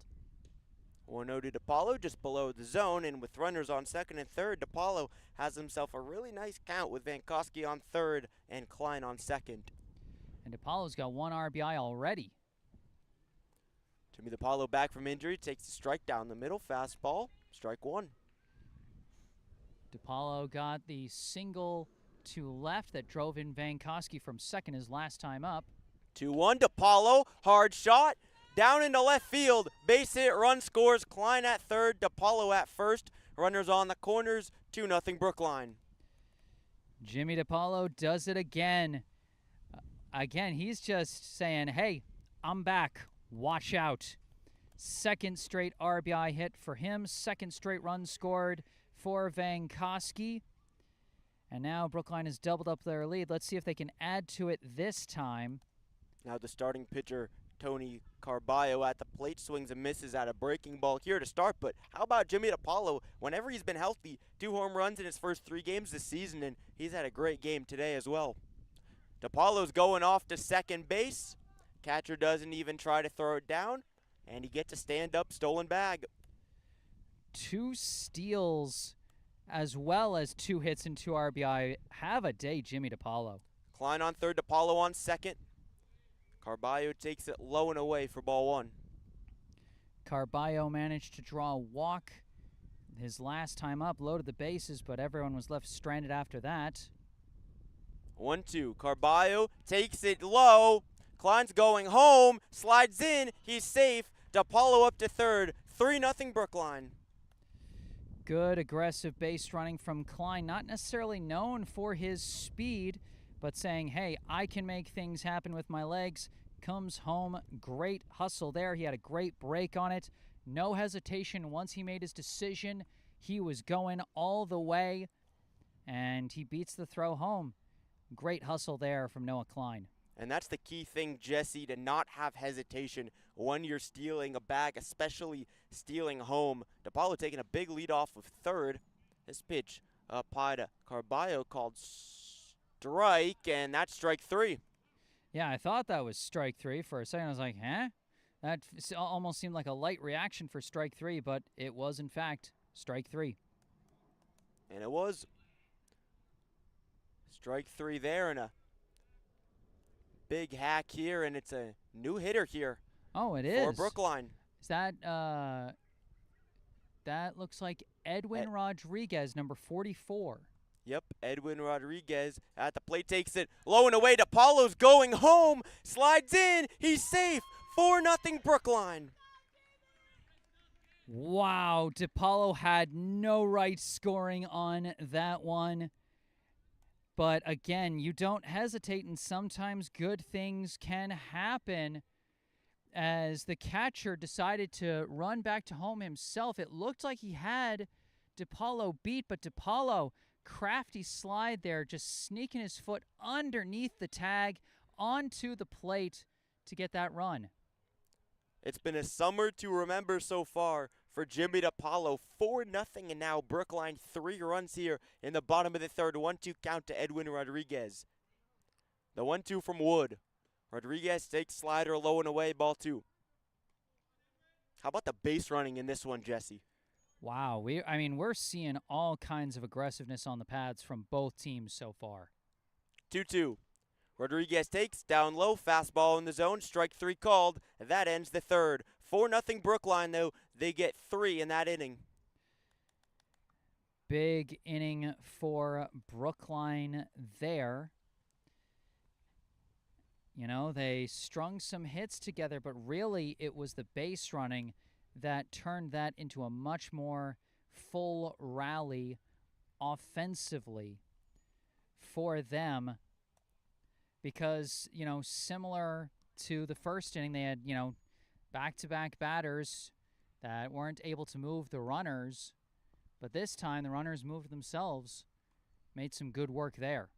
1-0 to DiPaolo just below the zone, and with runners on second and third, DiPaolo has himself a really nice count with Vankowski on third and Klein on second. And DiPaolo's got one RBI already. Jimmy DiPaolo back from injury, takes the strike down the middle, fastball, strike one. DiPaolo got the single to left that drove in Vankowski from second his last time up. 2-1, DiPaolo, hard shot, down into left field, base hit, run scores, Klein at third, DiPaolo at first, runners on the corners, 2-0 Brookline. Jimmy DiPaolo does it again. Again, he's just saying, hey, I'm back, watch out. Second straight RBI hit for him, second straight run scored for Vankowski. And now Brookline has doubled up their lead. Let's see if they can add to it this time. Now the starting pitcher, Tony Carballo, at the plate, swings and misses at a breaking ball here to start. But how about Jimmy DiPaolo? Whenever he's been healthy, 2 home runs in his first 3 games this season, and he's had a great game today as well. DiPaolo's going off to second base. Catcher doesn't even try to throw it down, and he gets a stand-up stolen bag. 2 steals as well as 2 hits and 2 RBI. Have a day, Jimmy DiPaolo. Klein on third, DiPaolo on second. Carballo takes it low and away for ball one. Carballo managed to draw a walk his last time up, loaded the bases, but everyone was left stranded after that. 1-2, Carballo takes it low. Klein's going home, slides in, he's safe. DiPaolo up to third, 3-0 Brookline. Good aggressive base running from Klein, not necessarily known for his speed, but saying, hey, I can make things happen with my legs. Comes home, great hustle there. He had a great break on it. No hesitation once he made his decision. He was going all the way, and he beats the throw home. Great hustle there from Noah Klein. And that's the key thing, Jesse, to not have hesitation when you're stealing a bag, especially stealing home. DiPaolo taking a big lead off of third. This pitch up high to Carballo called strike, and that's strike 3. Yeah, I thought that was strike 3 for a second. I was like, huh? That almost seemed like a light reaction for strike 3, but it was, in fact, strike 3. And it was strike 3 there, and a big hack here, and it's a new hitter here. Oh, it is. For Brookline. Is that, that looks like Edwin Rodriguez, number 44. Yep, Edwin Rodriguez at the plate takes it low and away. DiPaolo's going home, slides in, he's safe. 4-0 Brookline. Wow, DiPaolo had no right scoring on that one. But again, you don't hesitate, and sometimes good things can happen. as the catcher decided to run back to home himself. It looked like he had DePaulo beat, but DePaulo, crafty slide there, just sneaking his foot underneath the tag onto the plate to get that run. It's been a summer to remember so far for Jimmy DePaulo. 4-0, and now Brookline 3 runs here in the bottom of the third. 1-2 count to Edwin Rodriguez. The 1-2 from Wood. Rodriguez takes slider low and away, ball 2. How about the base running in this one, Jesse? Wow, we're seeing all kinds of aggressiveness on the pads from both teams so far. 2-2. Rodriguez takes down low, fastball in the zone, strike 3 called. That ends the third. 4-0 Brookline, though. They get 3 in that inning. Big inning for Brookline there. You know, they strung some hits together, but really it was the base running that turned that into a much more full rally offensively for them because, you know, similar to the first inning, they had, you know, back-to-back batters that weren't able to move the runners, but this time the runners moved themselves, made some good work there.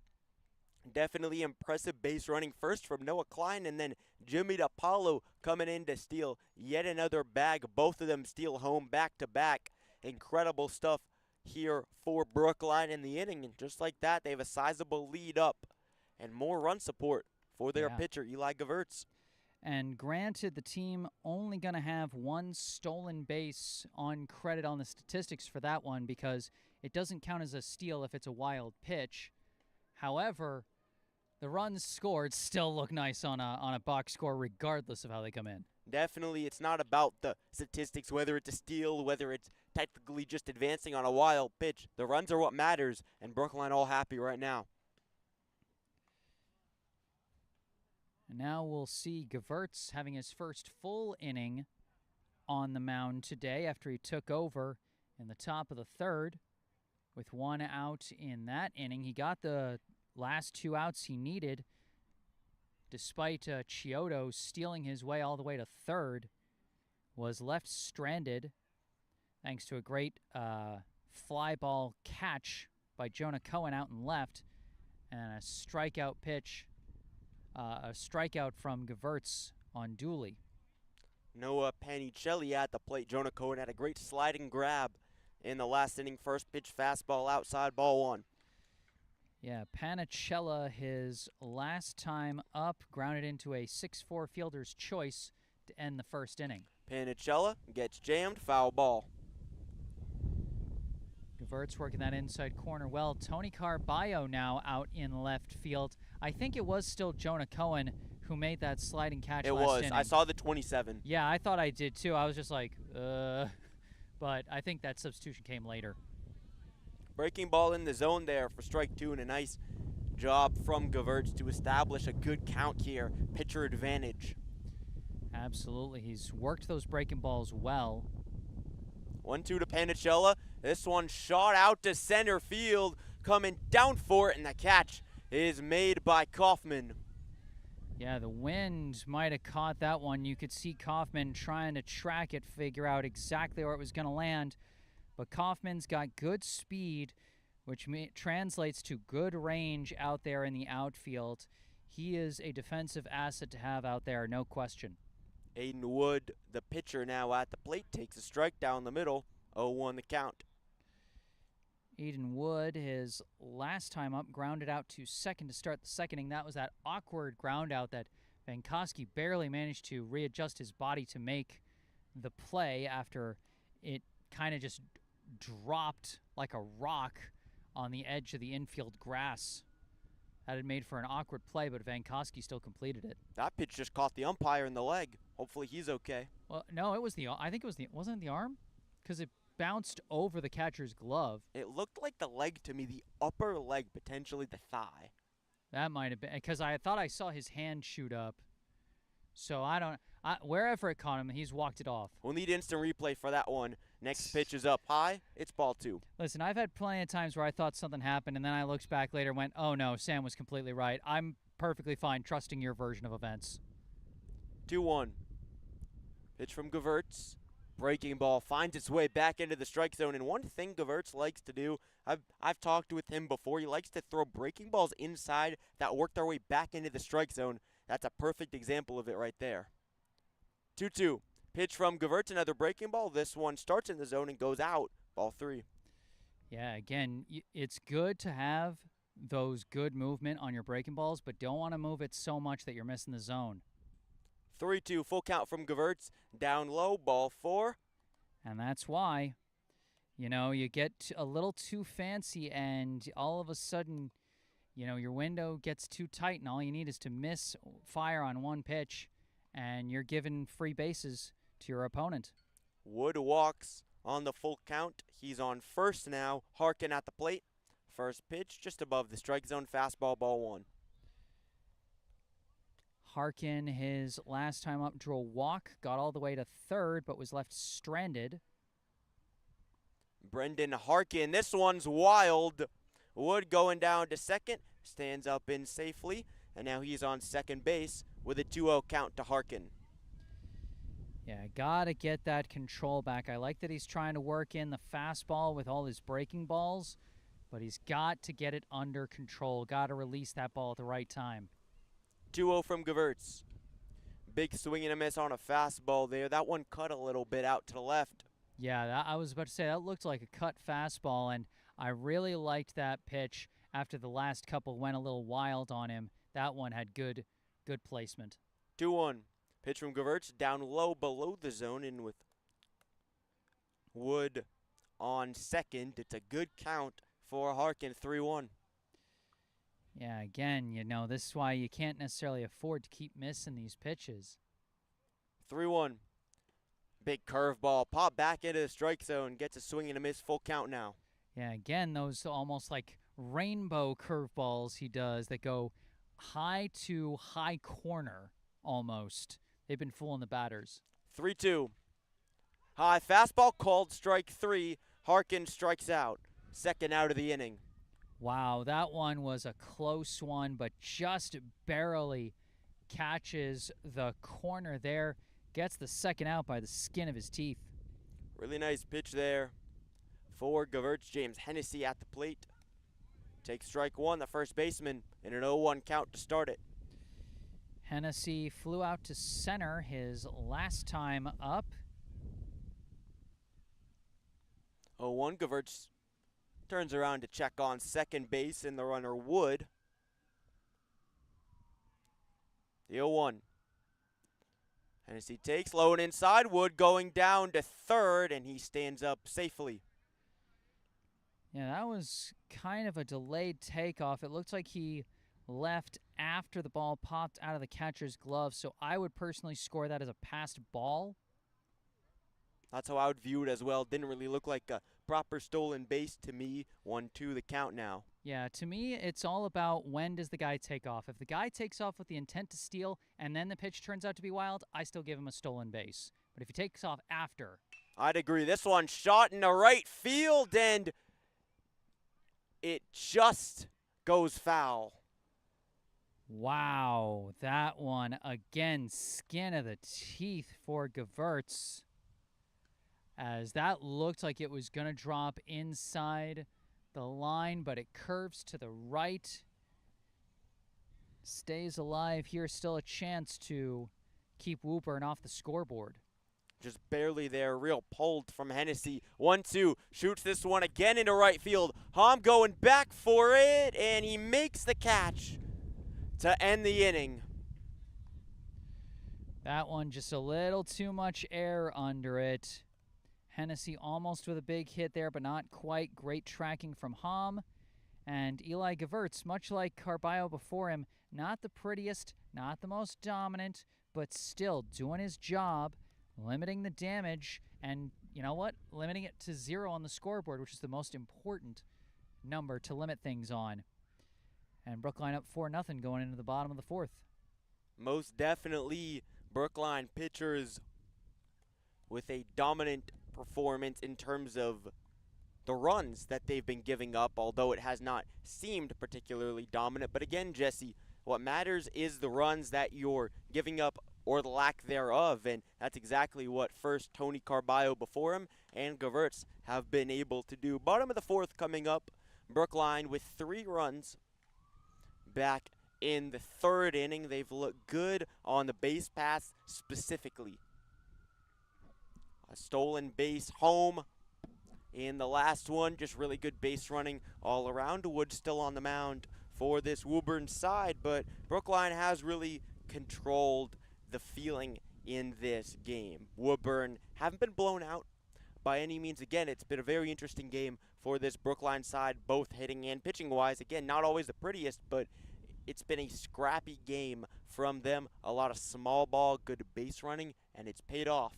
Definitely impressive base running first from Noah Klein, and then Jimmy DePaulo coming in to steal yet another bag. Both of them steal home back-to-back. Incredible stuff here for Brookline in the inning, and just like that, they have a sizable lead up and more run support for their pitcher, Eli Gewurz. And granted, the team only going to have one stolen base on credit on the statistics for that one because it doesn't count as a steal if it's a wild pitch. However, the runs scored still look nice on a box score regardless of how they come in. Definitely, it's not about the statistics, whether it's a steal, whether it's technically just advancing on a wild pitch. The runs are what matters, and Brookline all happy right now. And now we'll see Gewurz having his first full inning on the mound today after he took over in the top of the third with 1 out in that inning. He got the last 2 outs he needed despite Chiodo stealing his way all the way to third. Was left stranded thanks to a great fly ball catch by Jonah Cohen out in left and a strikeout pitch. A strikeout from Gewurz on Dooley. Noah Panicelli at the plate. Jonah Cohen had a great sliding grab in the last inning. First pitch fastball outside, ball 1. Yeah, Panicella, his last time up, grounded into a 6-4 fielder's choice to end the first inning. Panicella gets jammed, foul ball. Gewurz working that inside corner well. Tony Carballo now out in left field. I think it was still Jonah Cohen who made that sliding catch last inning. I saw the 27. Yeah, I thought I did too. I was just like, but I think that substitution came later. Breaking ball in the zone there for strike 2, and a nice job from Gewurz to establish a good count here. Pitcher advantage. Absolutely. He's worked those breaking balls well. 1-2 to Panicella. This one shot out to center field. Coming down for it, and the catch is made by Kaufman. Yeah, the wind might have caught that one. You could see Kaufman trying to track it, figure out exactly where it was going to land. But Kaufman's got good speed, which translates to good range out there in the outfield. He is a defensive asset to have out there, no question. Aiden Wood, the pitcher, now at the plate, takes a strike down the middle. 0-1 the count. Aiden Wood, his last time up, grounded out to second to start the second inning. That was that awkward ground out that Vankowski barely managed to readjust his body to make the play after it kind of just dropped like a rock on the edge of the infield grass. That had made for an awkward play, but Vankowski still completed it. That pitch just caught the umpire in the leg. Hopefully he's okay. Well, no, it was I think it was wasn't it the arm? Because it bounced over the catcher's glove. It looked like the leg to me, the upper leg, potentially the thigh. That might have been, because I thought I saw his hand shoot up. So wherever it caught him, he's walked it off. We'll need instant replay for that one. Next pitch is up high. It's ball 2. Listen, I've had plenty of times where I thought something happened, and then I looked back later and went, oh no, Sam was completely right. I'm perfectly fine trusting your version of events. 2-1. Pitch from Gewurz. Breaking ball finds its way back into the strike zone, and one thing Gewurz likes to do, I've talked with him before, he likes to throw breaking balls inside that work their way back into the strike zone. That's a perfect example of it right there. 2-2. Pitch from Gewurz, another breaking ball. This one starts in the zone and goes out. Ball 3. Yeah, again, it's good to have those good movement on your breaking balls, but don't want to move it so much that you're missing the zone. 3-2. Full count from Gewurz. Down low. Ball 4. And that's why, you get a little too fancy and all of a sudden, your window gets too tight and all you need is to miss fire on one pitch and you're giving free bases to your opponent. Wood walks on the full count. He's on first now. Harkin at the plate. First pitch just above the strike zone. Fastball, ball 1. Harkin, his last time up, drew a walk, got all the way to third, but was left stranded. Brendan Harkin, this one's wild. Wood going down to second, stands up in safely, and now he's on second base with a 2-0 count to Harkin. Yeah, gotta get that control back. I like that he's trying to work in the fastball with all his breaking balls, but he's got to get it under control. Gotta release that ball at the right time. 2-0 from Gewurz. Big swing and a miss on a fastball there. That one cut a little bit out to the left. Yeah, I was about to say that looked like a cut fastball, and I really liked that pitch after the last couple went a little wild on him. That one had good placement. 2-1. Pitch from Gewurz down low below the zone in with Wood on second. It's a good count for Harkin. 3-1. Yeah, again, this is why you can't necessarily afford to keep missing these pitches. 3-1. Big curveball, pop back into the strike zone, gets a swing and a miss, full count now. Yeah, again, those almost like rainbow curveballs he does that go high to high corner almost. They've been fooling the batters. 3-2. High fastball called strike 3. Harkin strikes out. Second out of the inning. Wow, that one was a close one, but just barely catches the corner there. Gets the second out by the skin of his teeth. Really nice pitch there for Gewurz. James Hennessy at the plate. Takes strike 1, the first baseman, in an 0-1 count to start it. Hennessy flew out to center his last time up. 0-1, Gewurz turns around to check on second base, and the runner Wood. The 0-1. Hennessy takes low and inside. Wood going down to third, and he stands up safely. Yeah, that was kind of a delayed takeoff. It looked like he left after the ball popped out of the catcher's glove, so I would personally score that as a passed ball. That's how I would view it as well. Didn't really look like a proper stolen base to me. 1-2 the count now. Yeah, to me, it's all about when does the guy take off. If the guy takes off with the intent to steal and then the pitch turns out to be wild, I still give him a stolen base. But if he takes off after... I'd agree. This one shot in the right field, and it just goes foul. Wow, that one, again, skin of the teeth for Gewurz. As that looked like it was going to drop inside the line, but it curves to the right. Stays alive here, still a chance to keep Woburn off the scoreboard. Just barely there, real pulled from Hennessy. 1-2, shoots this one again into right field. Hom going back for it, and he makes the catch to end the inning. That one just a little too much air under it. Hennessy almost with a big hit there, but not quite. Great tracking from Hom. And Eli Gewurz, much like Carballo before him, not the prettiest, not the most dominant, but still doing his job, limiting the damage, and you know what? Limiting it to 0 on the scoreboard, which is the most important number to limit things on. And Brookline up 4-0 going into the bottom of the 4th. Most definitely Brookline pitchers with a dominant performance in terms of the runs that they've been giving up, although it has not seemed particularly dominant. But again, Jesse, what matters is the runs that you're giving up or the lack thereof, and that's exactly what first Tony Carballo before him and Gewurz have been able to do. Bottom of the fourth coming up, Brookline with 3 runs back in the third inning. They've looked good on the base paths specifically. A stolen base home in the last one, just really good base running all around. Wood still on the mound for this Woburn side, but Brookline has really controlled the feeling in this game. Woburn haven't been blown out by any means. Again, it's been a very interesting game for this Brookline side, both hitting and pitching wise. Again, not always the prettiest, but it's been a scrappy game from them. A lot of small ball, good base running, and it's paid off.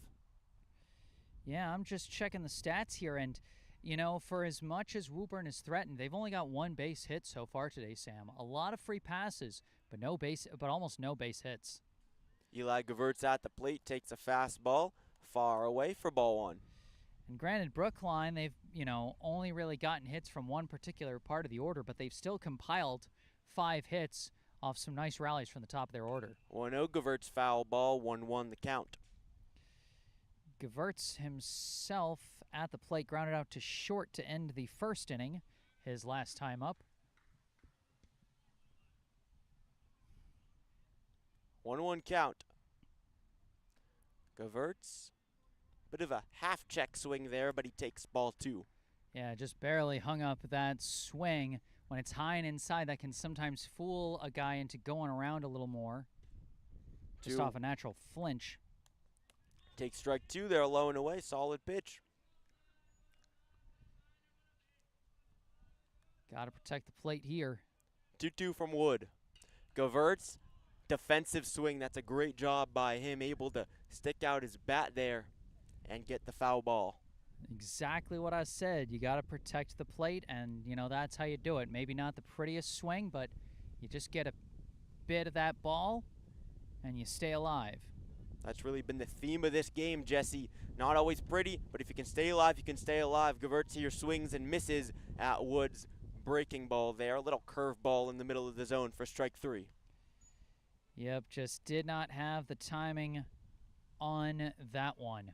Yeah, I'm just checking the stats here, and, you know, for as much as Woburn is threatened, they've only got 1 base hit so far today, Sam. A lot of free passes, but almost no base hits. Eli Gewurz at the plate, takes a fastball far away for ball 1. And granted, Brookline, they've, only really gotten hits from one particular part of the order, but they've still compiled 5 hits off some nice rallies from the top of their order. 1-0 Gewurz foul ball, 1-1 the count. Gewurz himself at the plate, grounded out to short to end the first inning, his last time up. 1-1 count. Gewurz, bit of a half check swing there, but he takes ball 2. Yeah, just barely hung up that swing. When it's high and inside, that can sometimes fool a guy into going around a little more. Just off a natural flinch. Take strike 2 there, low and away, solid pitch. Got to protect the plate here. 2-2 from Wood. Gewurz, defensive swing. That's a great job by him, able to stick out his bat there and get the foul ball. Exactly what I said. You got to protect the plate, and, that's how you do it. Maybe not the prettiest swing, but you just get a bit of that ball, and you stay alive. That's really been the theme of this game, Jesse. Not always pretty, but if you can stay alive, you can stay alive. Gewurz here swings and misses at Wood's breaking ball there. A little curve ball in the middle of the zone for strike 3. Yep, just did not have the timing on that one.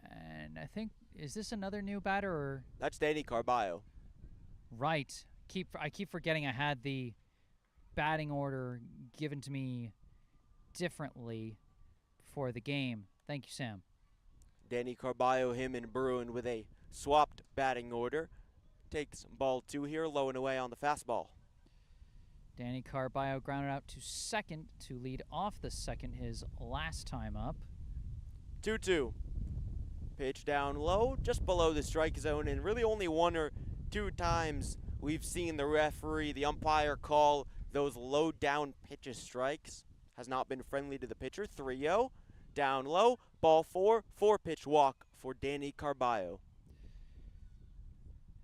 And I think, is this another new batter? Or? That's Danny Carballo. Right. I keep forgetting I had the batting order given to me differently for the game. Thank you, Sam. Danny Carballo, him and Bruin with a swapped batting order. Takes ball 2 here, low and away on the fastball. Danny Carballo grounded out to second to lead off the second, his last time up. 2-2. Pitch down low, just below the strike zone, and really only 1 or 2 times we've seen the referee, the umpire, call those low down pitches strikes. Has not been friendly to the pitcher. 3-0, down low, ball 4, 4-pitch walk for Danny Carballo.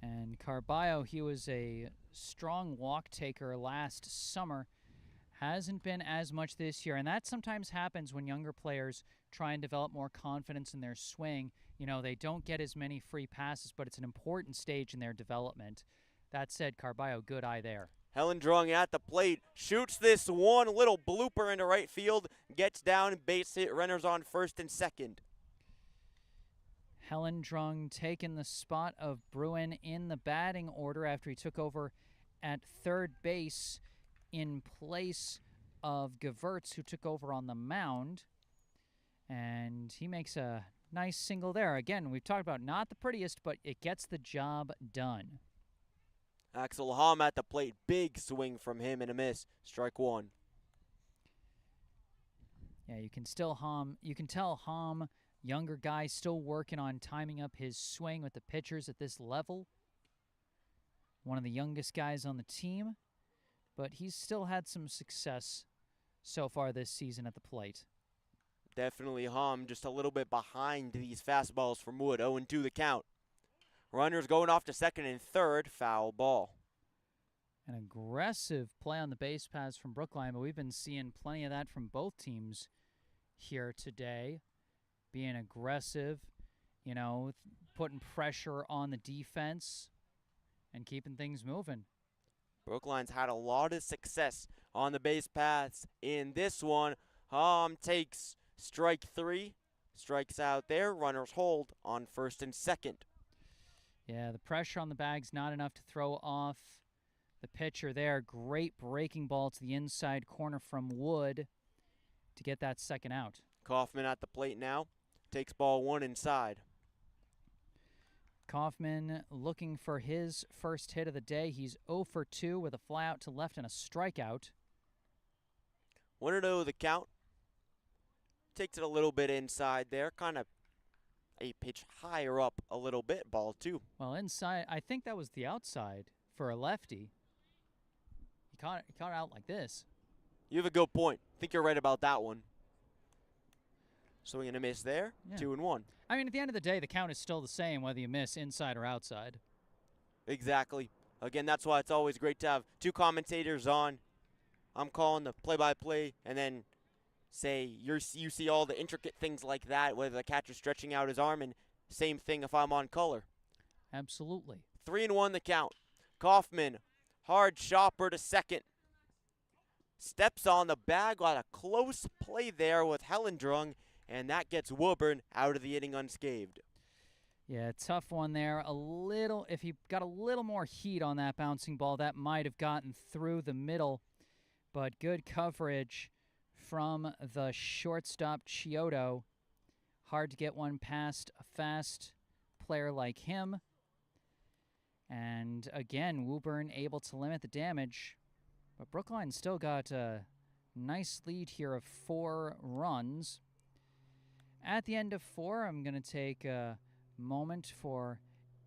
And Carballo, he was a strong walk taker last summer. Hasn't been as much this year, and that sometimes happens when younger players try and develop more confidence in their swing. They don't get as many free passes, but it's an important stage in their development. That said, Carballo, good eye there. Hellendrang at the plate, shoots this one little blooper into right field, gets down, base hit, runners on first and second. Hellendrang taking the spot of Bruin in the batting order after he took over at third base in place of Gewurz, who took over on the mound. And he makes a nice single there. Again, we've talked about not the prettiest, but it gets the job done. Axel Hom at the plate, big swing from him and a miss. Strike 1. Yeah, you can tell Hom, younger guy, still working on timing up his swing with the pitchers at this level. One of the youngest guys on the team, but he's still had some success so far this season at the plate. Definitely Hom just a little bit behind these fastballs from Wood. 0-2 the count. Runners going off to second and third, foul ball. An aggressive play on the base paths from Brookline, but we've been seeing plenty of that from both teams here today. Being aggressive, putting pressure on the defense and keeping things moving. Brookline's had a lot of success on the base paths in this one. Takes strike 3. Strikes out there. Runners hold on first and second. Yeah, the pressure on the bag's not enough to throw off the pitcher there. Great breaking ball to the inside corner from Wood to get that second out. Kaufman at the plate now. Takes ball 1 inside. Kaufman looking for his first hit of the day. He's 0 for 2 with a fly out to left and a strikeout. 1-0 the count. Takes it a little bit inside there. Kind of a pitch higher up a little bit. Ball 2. Well, inside, I think that was the outside for a lefty. He caught it out like this. You have a good point. I think you're right about that one. Swing and a miss there. Yeah. 2-1. I mean, at the end of the day, the count is still the same whether you miss inside or outside. Exactly. Again, that's why it's always great to have two commentators on. I'm calling the play-by-play, and then say you see all the intricate things like that, whether the catcher's stretching out his arm, and same thing if I'm on color. Absolutely. 3-1 the count. Kaufman, hard chopper to second. Steps on the bag, got a close play there with Hellendrung, and that gets Woburn out of the inning unscathed. Yeah, tough one there. If he got a little more heat on that bouncing ball, that might have gotten through the middle. But good coverage from the shortstop, Chiodo. Hard to get one past a fast player like him. And again, Woburn able to limit the damage. But Brookline still got a nice lead here of 4 runs. At the end of 4, I'm going to take a moment for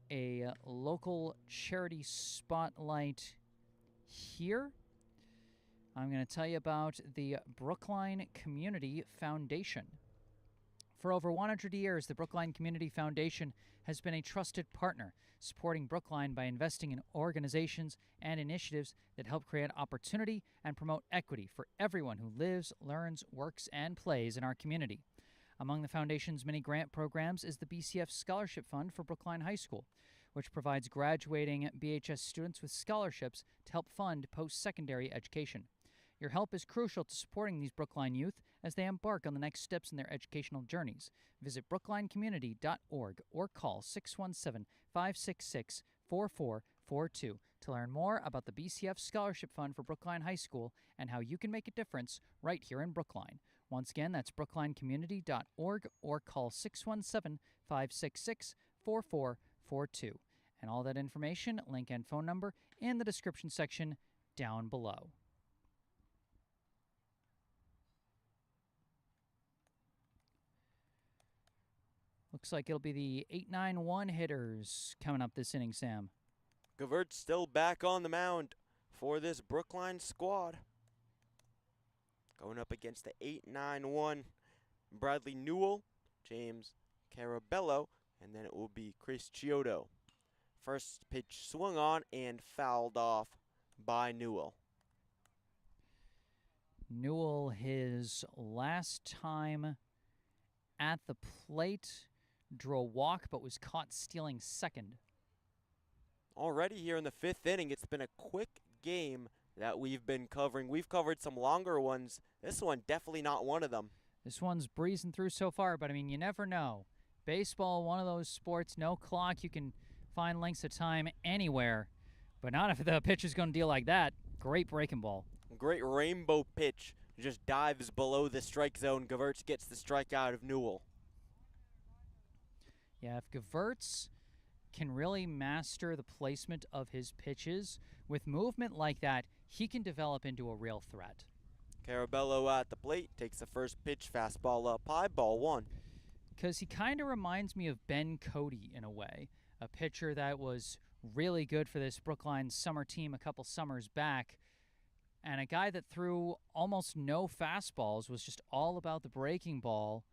a local charity spotlight here. I'm going to tell you about the Brookline Community Foundation. For over 100 years, the Brookline Community Foundation has been a trusted partner, supporting Brookline by investing in organizations and initiatives that help create opportunity and promote equity for everyone who lives, learns, works, and plays in our community. Among the Foundation's many grant programs is the BCF Scholarship Fund for Brookline High School, which provides graduating BHS students with scholarships to help fund post-secondary education. Your help is crucial to supporting these Brookline youth as they embark on the next steps in their educational journeys. Visit brooklinecommunity.org or call 617-566-4442 to learn more about the BCF Scholarship Fund for Brookline High School and how you can make a difference right here in Brookline. Once again, that's brooklinecommunity.org or call 617-566-4442. And all that information, link and phone number in the description section down below. Looks like it'll be the 8-9-1 hitters coming up this inning, Sam. Gavert's still back on the mound for this Brookline squad. Going up against the 8-9-1 Bradley Newell, James Carabello, and then it will be Chris Chiodo. First pitch swung on and fouled off by Newell. Newell, his last time at the plate, drew a walk but was caught stealing second. Already here in the 5th inning, it's been a quick game that we've been covering. We've covered some longer ones. This one definitely not one of them. This one's breezing through so far, but I mean, you never know. Baseball, one of those sports, no clock. You can find lengths of time anywhere, but not if the pitcher's going to deal like that. Great breaking ball. Great rainbow pitch. Just dives below the strike zone. Gavertz gets the strikeout of Newell. Yeah, if Gavertz can really master the placement of his pitches, with movement like that, he can develop into a real threat. Carabello at the plate, takes the first pitch, fastball up high, ball 1. Because he kind of reminds me of Ben Cody in a way, a pitcher that was really good for this Brookline summer team a couple summers back, and a guy that threw almost no fastballs, was just all about the breaking ball,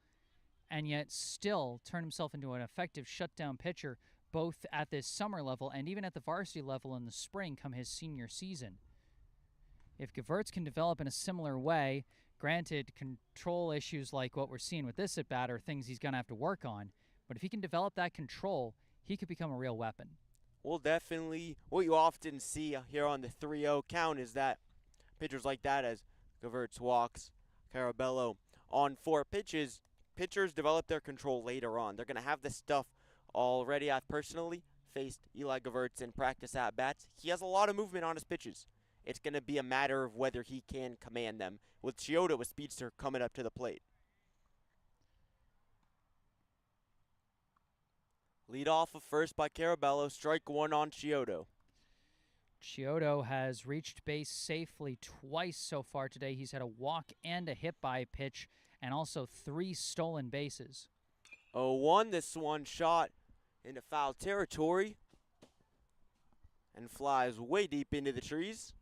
and yet still turned himself into an effective shutdown pitcher both at this summer level and even at the varsity level in the spring come his senior season. If Gavertz can develop in a similar way, granted, control issues like what we're seeing with this at-bat are things he's going to have to work on, but if he can develop that control, he could become a real weapon. Well, definitely what you often see here on the 3-0 count is that pitchers like that as Gavertz walks Carabello on 4 pitches. Pitchers develop their control later on. They're going to have this stuff already. I've personally faced Eli Gavertz in practice at-bats. He has a lot of movement on his pitches. It's going to be a matter of whether he can command them, with Chiodo, a speedster, coming up to the plate. Lead off of first by Carabello, strike 1 on Chiodo. Chiodo has reached base safely twice so far today. He's had a walk and a hit by pitch, and also 3 stolen bases. 0-1, this one shot into foul territory and flies way deep into the trees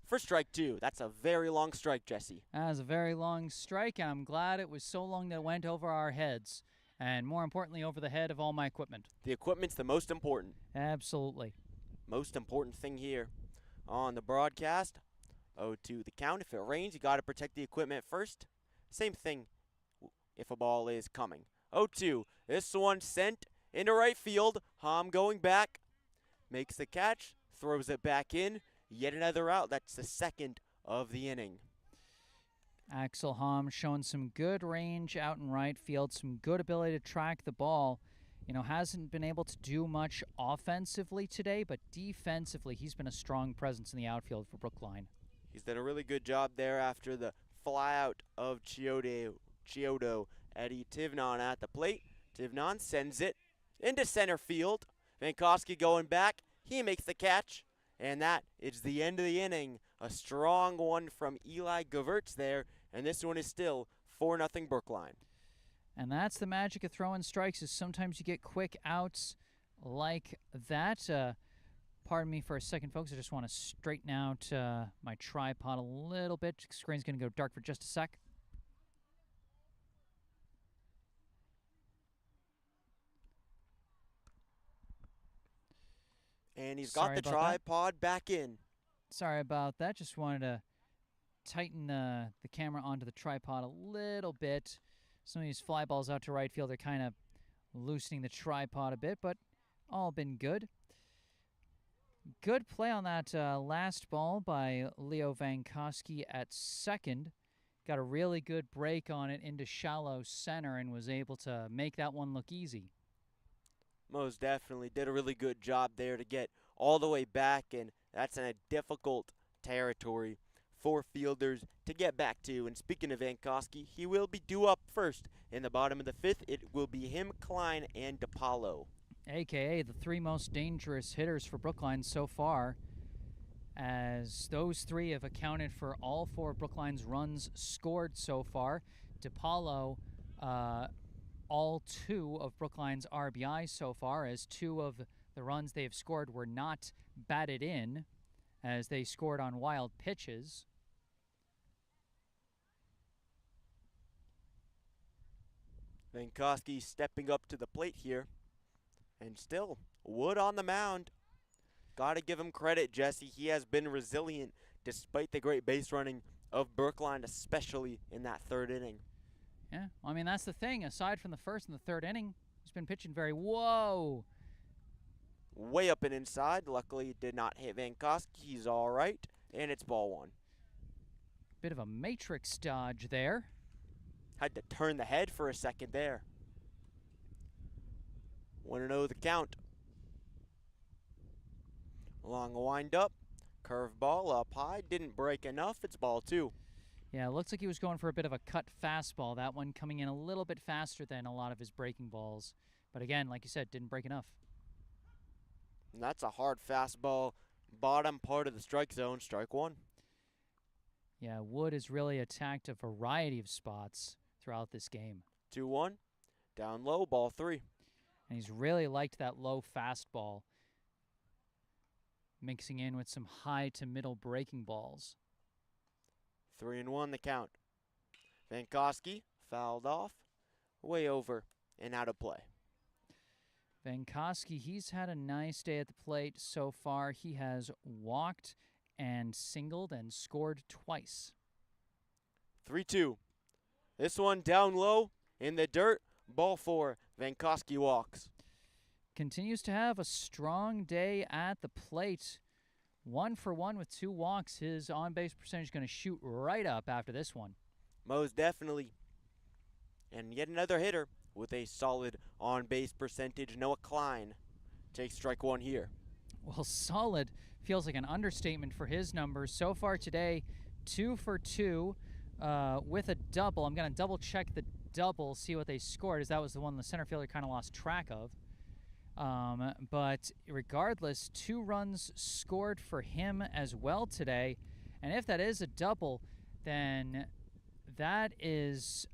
for strike 2. That's a very long strike, Jesse. That was a very long strike, and I'm glad it was so long that it went over our heads, and more importantly, over the head of all my equipment. The equipment's the most important. Absolutely. Most important thing here on the broadcast. 0-2 the count. If it rains, you got to protect the equipment first. Same thing if a ball is coming. 0-2. This one sent into right field. Hom going back. Makes the catch. Throws it back in. Yet another out. That's the second of the inning. Axel Hom showing some good range out in right field, some good ability to track the ball. Hasn't been able to do much offensively today, but defensively, he's been a strong presence in the outfield for Brookline. He's done a really good job there after the flyout of Chiodo. Eddie Tivnon at the plate. Tivnon sends it into center field. Vankowski going back. He makes the catch, and that is the end of the inning. A strong one from Eli Gavertz there, and this one is still 4-0 Brookline. And that's the magic of throwing strikes, is sometimes you get quick outs like that. Pardon me for a second, folks. I just want to straighten out my tripod a little bit. The screen's going to go dark for just a sec. And he's got the tripod back in. Sorry about that. Just wanted to tighten the camera onto the tripod a little bit. Some of these fly balls out to right field are kind of loosening the tripod a bit, but all been good. Good play on that last ball by Leo Vankowski at second. Got a really good break on it into shallow center and was able to make that one look easy. Most definitely did a really good job there to get all the way back, and that's in a difficult territory for fielders to get back to. And speaking of Vankowski, he will be due up first in the bottom of the 5th. It will be him, Klein, and DePaulo. AKA the 3 most dangerous hitters for Brookline so far, as those 3 have accounted for all 4 of Brookline's runs scored so far. DePaulo, all 2 of Brookline's RBI so far, as 2 of the runs they have scored were not batted in, as they scored on wild pitches. Vankowski stepping up to the plate here. And still, Wood on the mound. Got to give him credit, Jesse. He has been resilient despite the great base running of Brookline, especially in that 3rd inning. Yeah, well, I mean, that's the thing. Aside from the 1st and the 3rd inning, he's been pitching very, whoa. Way up and inside. Luckily, it did not hit Vankowski. He's all right, and it's ball 1. Bit of a matrix dodge there. Had to turn the head for a second there. 1-0 the count. Long wind up. Curveball up high. Didn't break enough. It's ball 2. Yeah, it looks like he was going for a bit of a cut fastball. That one coming in a little bit faster than a lot of his breaking balls. But again, like you said, didn't break enough. And that's a hard fastball. Bottom part of the strike zone. Strike 1. Yeah, Wood has really attacked a variety of spots throughout this game. 2-1. Down low. Ball 3. And he's really liked that low fastball, mixing in with some high to middle breaking balls. 3-1 the count. Vankowski fouled off, way over and out of play. Vankowski, he's had a nice day at the plate so far. He has walked and singled and scored twice. 3-2. This one down low in the dirt. Ball 4. Vankowski walks. Continues to have a strong day at the plate 1 for 1 with 2 walks. His on-base percentage is going to shoot right up after this one. Most definitely. And yet another hitter with a solid on-base percentage. Noah Klein takes strike 1 here. Well, solid feels like an understatement for his numbers. So far today, 2 for 2 with a double. I'm going to double-check the double, see what they scored, as that was the one the center fielder kind of lost track of. But regardless, 2 runs scored for him as well today. And if that is a double, then that is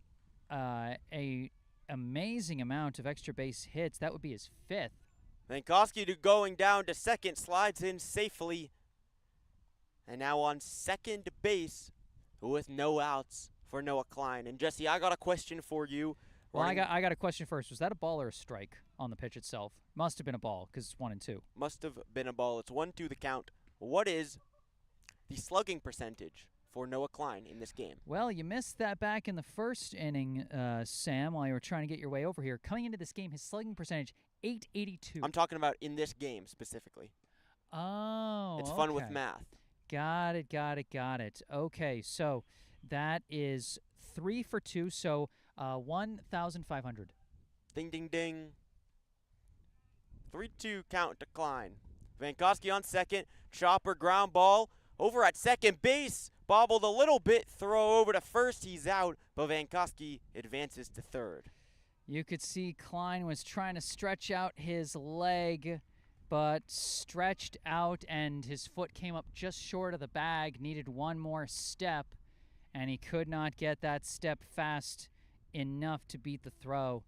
a amazing amount of extra base hits. That would be his 5th. Vankowski going down to second, slides in safely. And now on second base with no outs for Noah Klein. And Jesse, I got a question for you. Well, I got a question first. Was that a ball or a strike on the pitch itself? Must have been a ball because it's 1 and 2. Must have been a ball. It's 1-2 the count. What is the slugging percentage for Noah Klein in this game? Well, you missed that back in the first inning, Sam, while you were trying to get your way over here. Coming into this game, his slugging percentage, .882. I'm talking about in this game specifically. Oh, It's fun with math. Got it. Okay, so that is 3 for 2, so 1,500. Ding, ding, ding. 3-2 count to Klein. Vankowski on second. Chopper ground ball. Over at second base. Bobbled a little bit. Throw over to first. He's out. But Vankowski advances to third. You could see Klein was trying to stretch out his leg, but stretched out and his foot came up just short of the bag. Needed one more step, and he could not get that step fast enough to beat the throw.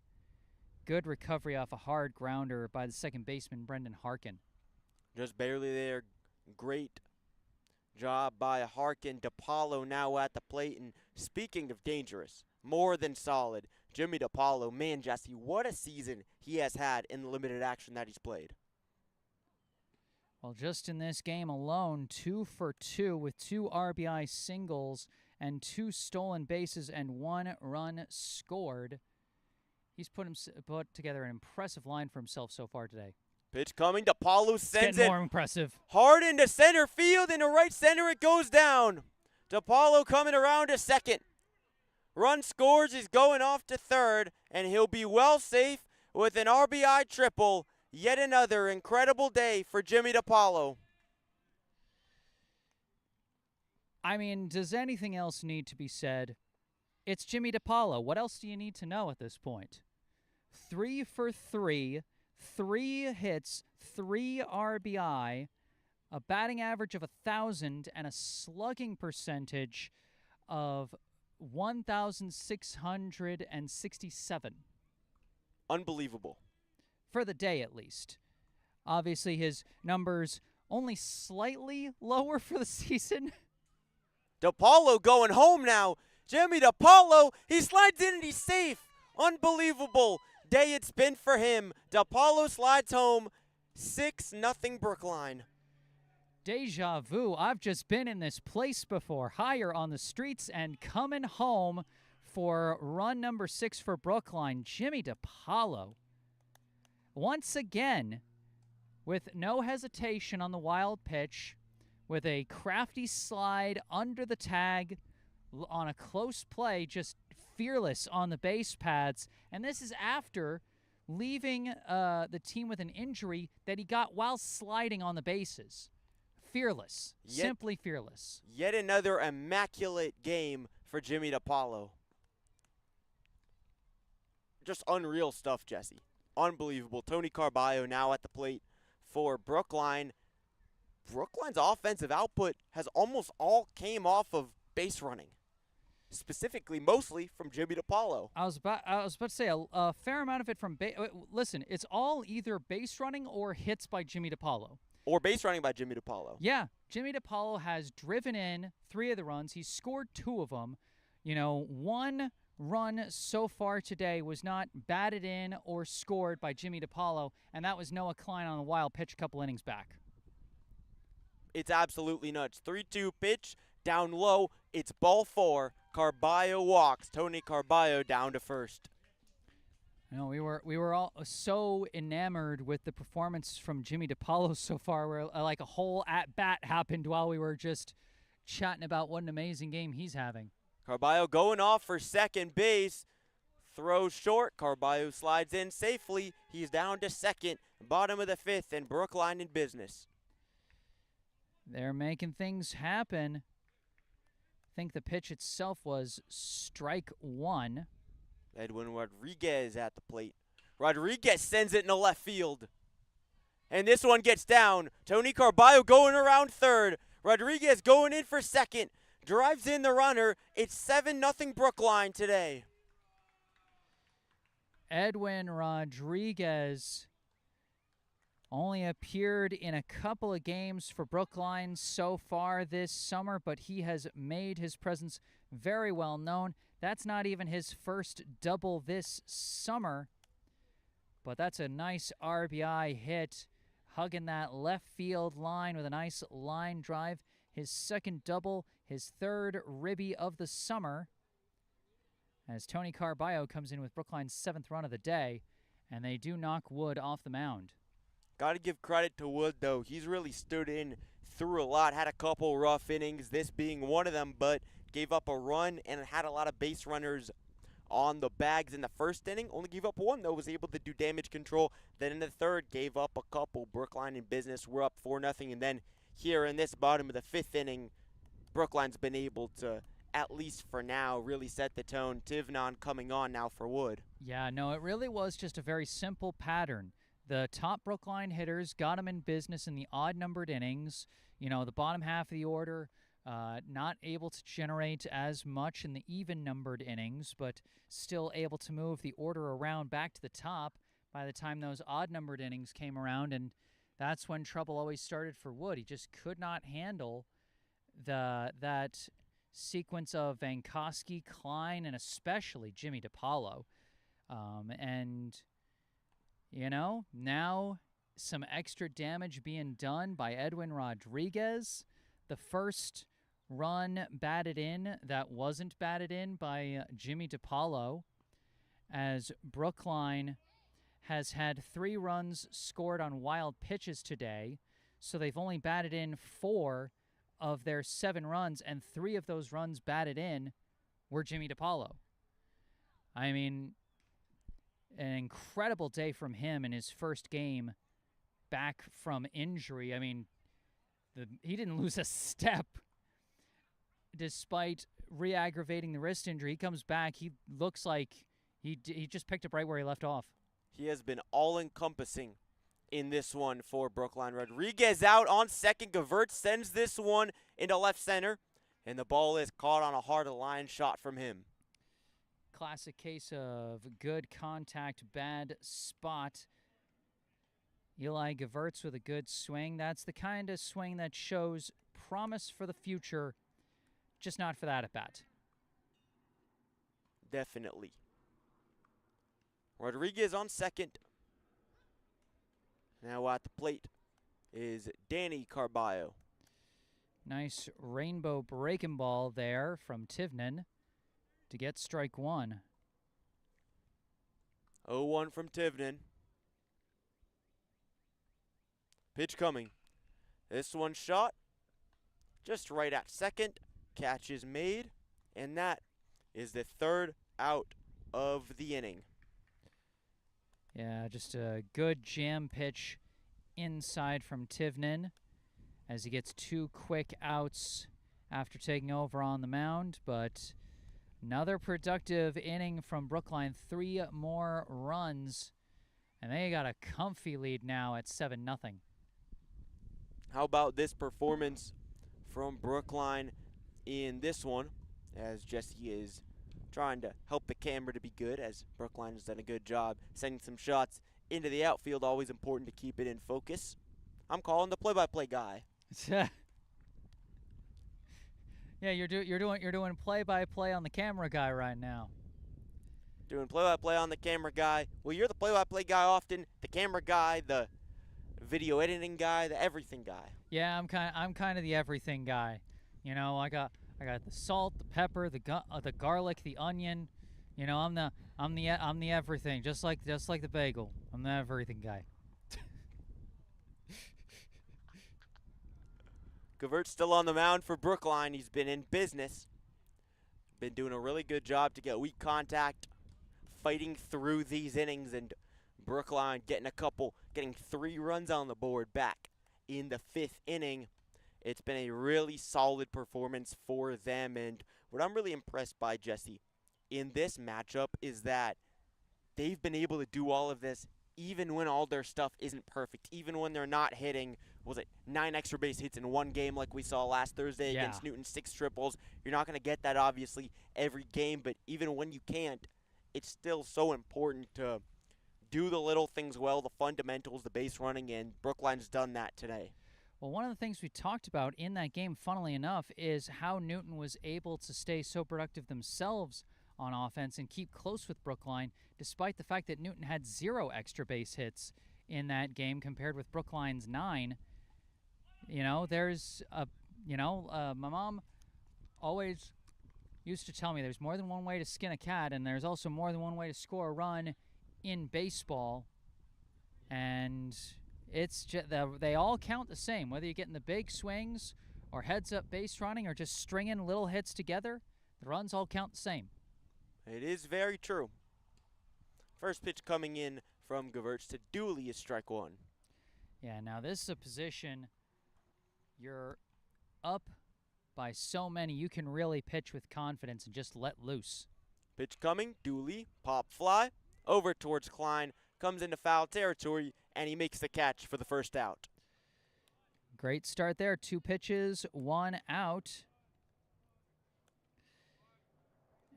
Good recovery off a hard grounder by the second baseman, Brendan Harkin. Just barely there. Great job by Harkin. DePaulo now at the plate. And speaking of dangerous, more than solid, Jimmy DePaulo. Man, Jesse, what a season he has had in the limited action that he's played. Well, just in this game alone, 2 for 2 with 2 RBI singles and 2 stolen bases and 1 run scored. He's put together an impressive line for himself so far today. Pitch coming. DePaulo sends it more impressive. hard into center field. Into right center it goes down. DePaulo coming around to second. Run scores. He's going off to third. And he'll be well safe with an RBI triple. Yet another incredible day for Jimmy DePaulo. I mean, does anything else need to be said? It's Jimmy DePaulo. What else do you need to know at this point? 3 for 3, 3 hits, 3 RBI, a batting average of 1,000, and a slugging percentage of 1,667. Unbelievable. For the day, at least. Obviously, his numbers only slightly lower for the season. DePaulo going home now. Jimmy DePaulo, he slides in and he's safe. Unbelievable day it's been for him. DePaulo slides home. 6-0 Brookline. Deja vu. I've just been in this place before. Higher on the streets and coming home for run number 6 for Brookline. Jimmy DePaulo. Once again, with no hesitation on the wild pitch, with a crafty slide under the tag on a close play, just fearless on the base pads. And this is after leaving the team with an injury that he got while sliding on the bases. Fearless. Simply fearless. Yet another immaculate game for Jimmy DePaulo. Just unreal stuff, Jesse. Unbelievable. Tony Carballo now at the plate for Brookline. Brookline's offensive output has almost all came off of base running. Specifically, mostly from Jimmy DePaulo. I was about to say a fair amount of it from listen, it's all either base running or hits by Jimmy DePaulo. Or base running by Jimmy DePaulo. Yeah, Jimmy DePaulo has driven in 3 of the runs. He's scored 2 of them. You know, 1 run so far today was not batted in or scored by Jimmy DePaulo, and that was Noah Klein on a wild pitch a couple innings back. It's absolutely nuts. 3-2 pitch, down low. It's ball 4. Carballo walks. Tony Carballo down to first. No, we were all so enamored with the performance from Jimmy DiPaolo so far, where like a whole at bat happened while we were just chatting about what an amazing game he's having. Carballo going off for second base. Throws short. Carballo slides in safely. He's down to second. Bottom of the fifth, and Brookline in business. They're making things happen. I think the pitch itself was strike one. Edwin Rodriguez at the plate. Rodriguez sends it in the left field. And this one gets down. Tony Carballo going around third. Rodriguez going in for second. Drives in the runner. It's 7-0 Brookline today. Edwin Rodriguez only appeared in a couple of games for Brookline so far this summer, but he has made his presence very well known. That's not even his first double this summer, but that's a nice RBI hit, hugging that left field line with a nice line drive. His second double, his third ribby of the summer, as Tony Carballo comes in with Brookline's 7th run of the day, and they do knock Wood off the mound. Got to give credit to Wood, though. He's really stood in through a lot, had a couple rough innings, this being one of them, but gave up a run and had a lot of base runners on the bags in the first inning. Only gave up one, though, was able to do damage control. Then in the third, gave up a couple. Brookline in business. We're up 4-0, and then here in this bottom of the fifth inning, Brookline's been able to, at least for now, really set the tone. Tivnon coming on now for Wood. Yeah, no, it really was just a very simple pattern. The top Brookline hitters got them in business in the odd-numbered innings. You know, the bottom half of the order, not able to generate as much in the even-numbered innings, but still able to move the order around back to the top by the time those odd-numbered innings came around, and that's when trouble always started for Wood. He just could not handle that sequence of Vankowski, Klein, and especially Jimmy DiPaolo. And, you know, now some extra damage being done by Edwin Rodriguez. The first run batted in that wasn't batted in by Jimmy DiPaolo, as Brookline has had 3 runs scored on wild pitches today, so they've only batted in 4 of their 7 runs, and 3 of those runs batted in were Jimmy DiPaolo. I mean, an incredible day from him in his first game back from injury. I mean, he didn't lose a step despite re-aggravating the wrist injury. He comes back. He looks like he just picked up right where he left off. He has been all-encompassing in this one for Brookline. Rodriguez out on second. Gavert sends this one into left center, and the ball is caught on a hard-line shot from him. Classic case of good contact, bad spot. Eli Gavertz with a good swing. That's the kind of swing that shows promise for the future, just not for that at-bat. Definitely. Rodriguez on second. Now at the plate is Danny Carballo. Nice rainbow breaking ball there from Tivnon to get strike one. 0-1 from Tivnon. Pitch coming. This one shot just right at second. Catch is made, and that is the 3rd out of the inning. Yeah, just a good jam pitch inside from Tivnon as he gets 2 quick outs after taking over on the mound. But another productive inning from Brookline. 3 more runs, and they got a comfy lead now at 7-0. How about this performance from Brookline in this one, as Jesse is trying to help the camera to be good, as Brookline has done a good job sending some shots into the outfield. Always important to keep it in focus. I'm calling the play-by-play guy. Yeah, you're doing play-by-play on the camera guy right now. Doing play-by-play on the camera guy. Well, you're the play-by-play guy often, the camera guy, the video editing guy, the everything guy. Yeah, I'm kind of the everything guy. You know, I got the salt, the pepper, the garlic, the onion. You know, I'm the everything, just like the bagel. I'm the everything guy. Gavert's still on the mound for Brookline. He's been in business. Been doing a really good job to get weak contact, fighting through these innings, and Brookline getting 3 runs on the board back in the 5th inning. It's been a really solid performance for them, and what I'm really impressed by, Jesse, in this matchup is that they've been able to do all of this even when all their stuff isn't perfect, even when they're not hitting, 9 extra base hits in one game like we saw last Thursday against Newton, 6 triples. You're not going to get that, obviously, every game, but even when you can't, it's still so important to do the little things well, the fundamentals, the base running, and Brookline's done that today. Well, one of the things we talked about in that game, funnily enough, is how Newton was able to stay so productive themselves on offense and keep close with Brookline, despite the fact that Newton had 0 extra base hits in that game compared with Brookline's 9. My mom always used to tell me there's more than one way to skin a cat, and there's also more than one way to score a run in baseball. And it's just, they all count the same, whether you're getting the big swings or heads-up base running or just stringing little hits together. The runs all count the same. It is very true. First pitch coming in from Gavertz to Dooley is strike 1. Yeah, now this is a position you're up by so many, you can really pitch with confidence and just let loose. Pitch coming, Dooley, pop fly, over towards Klein, comes into foul territory, and he makes the catch for the first out. Great start there. 2 pitches, 1 out.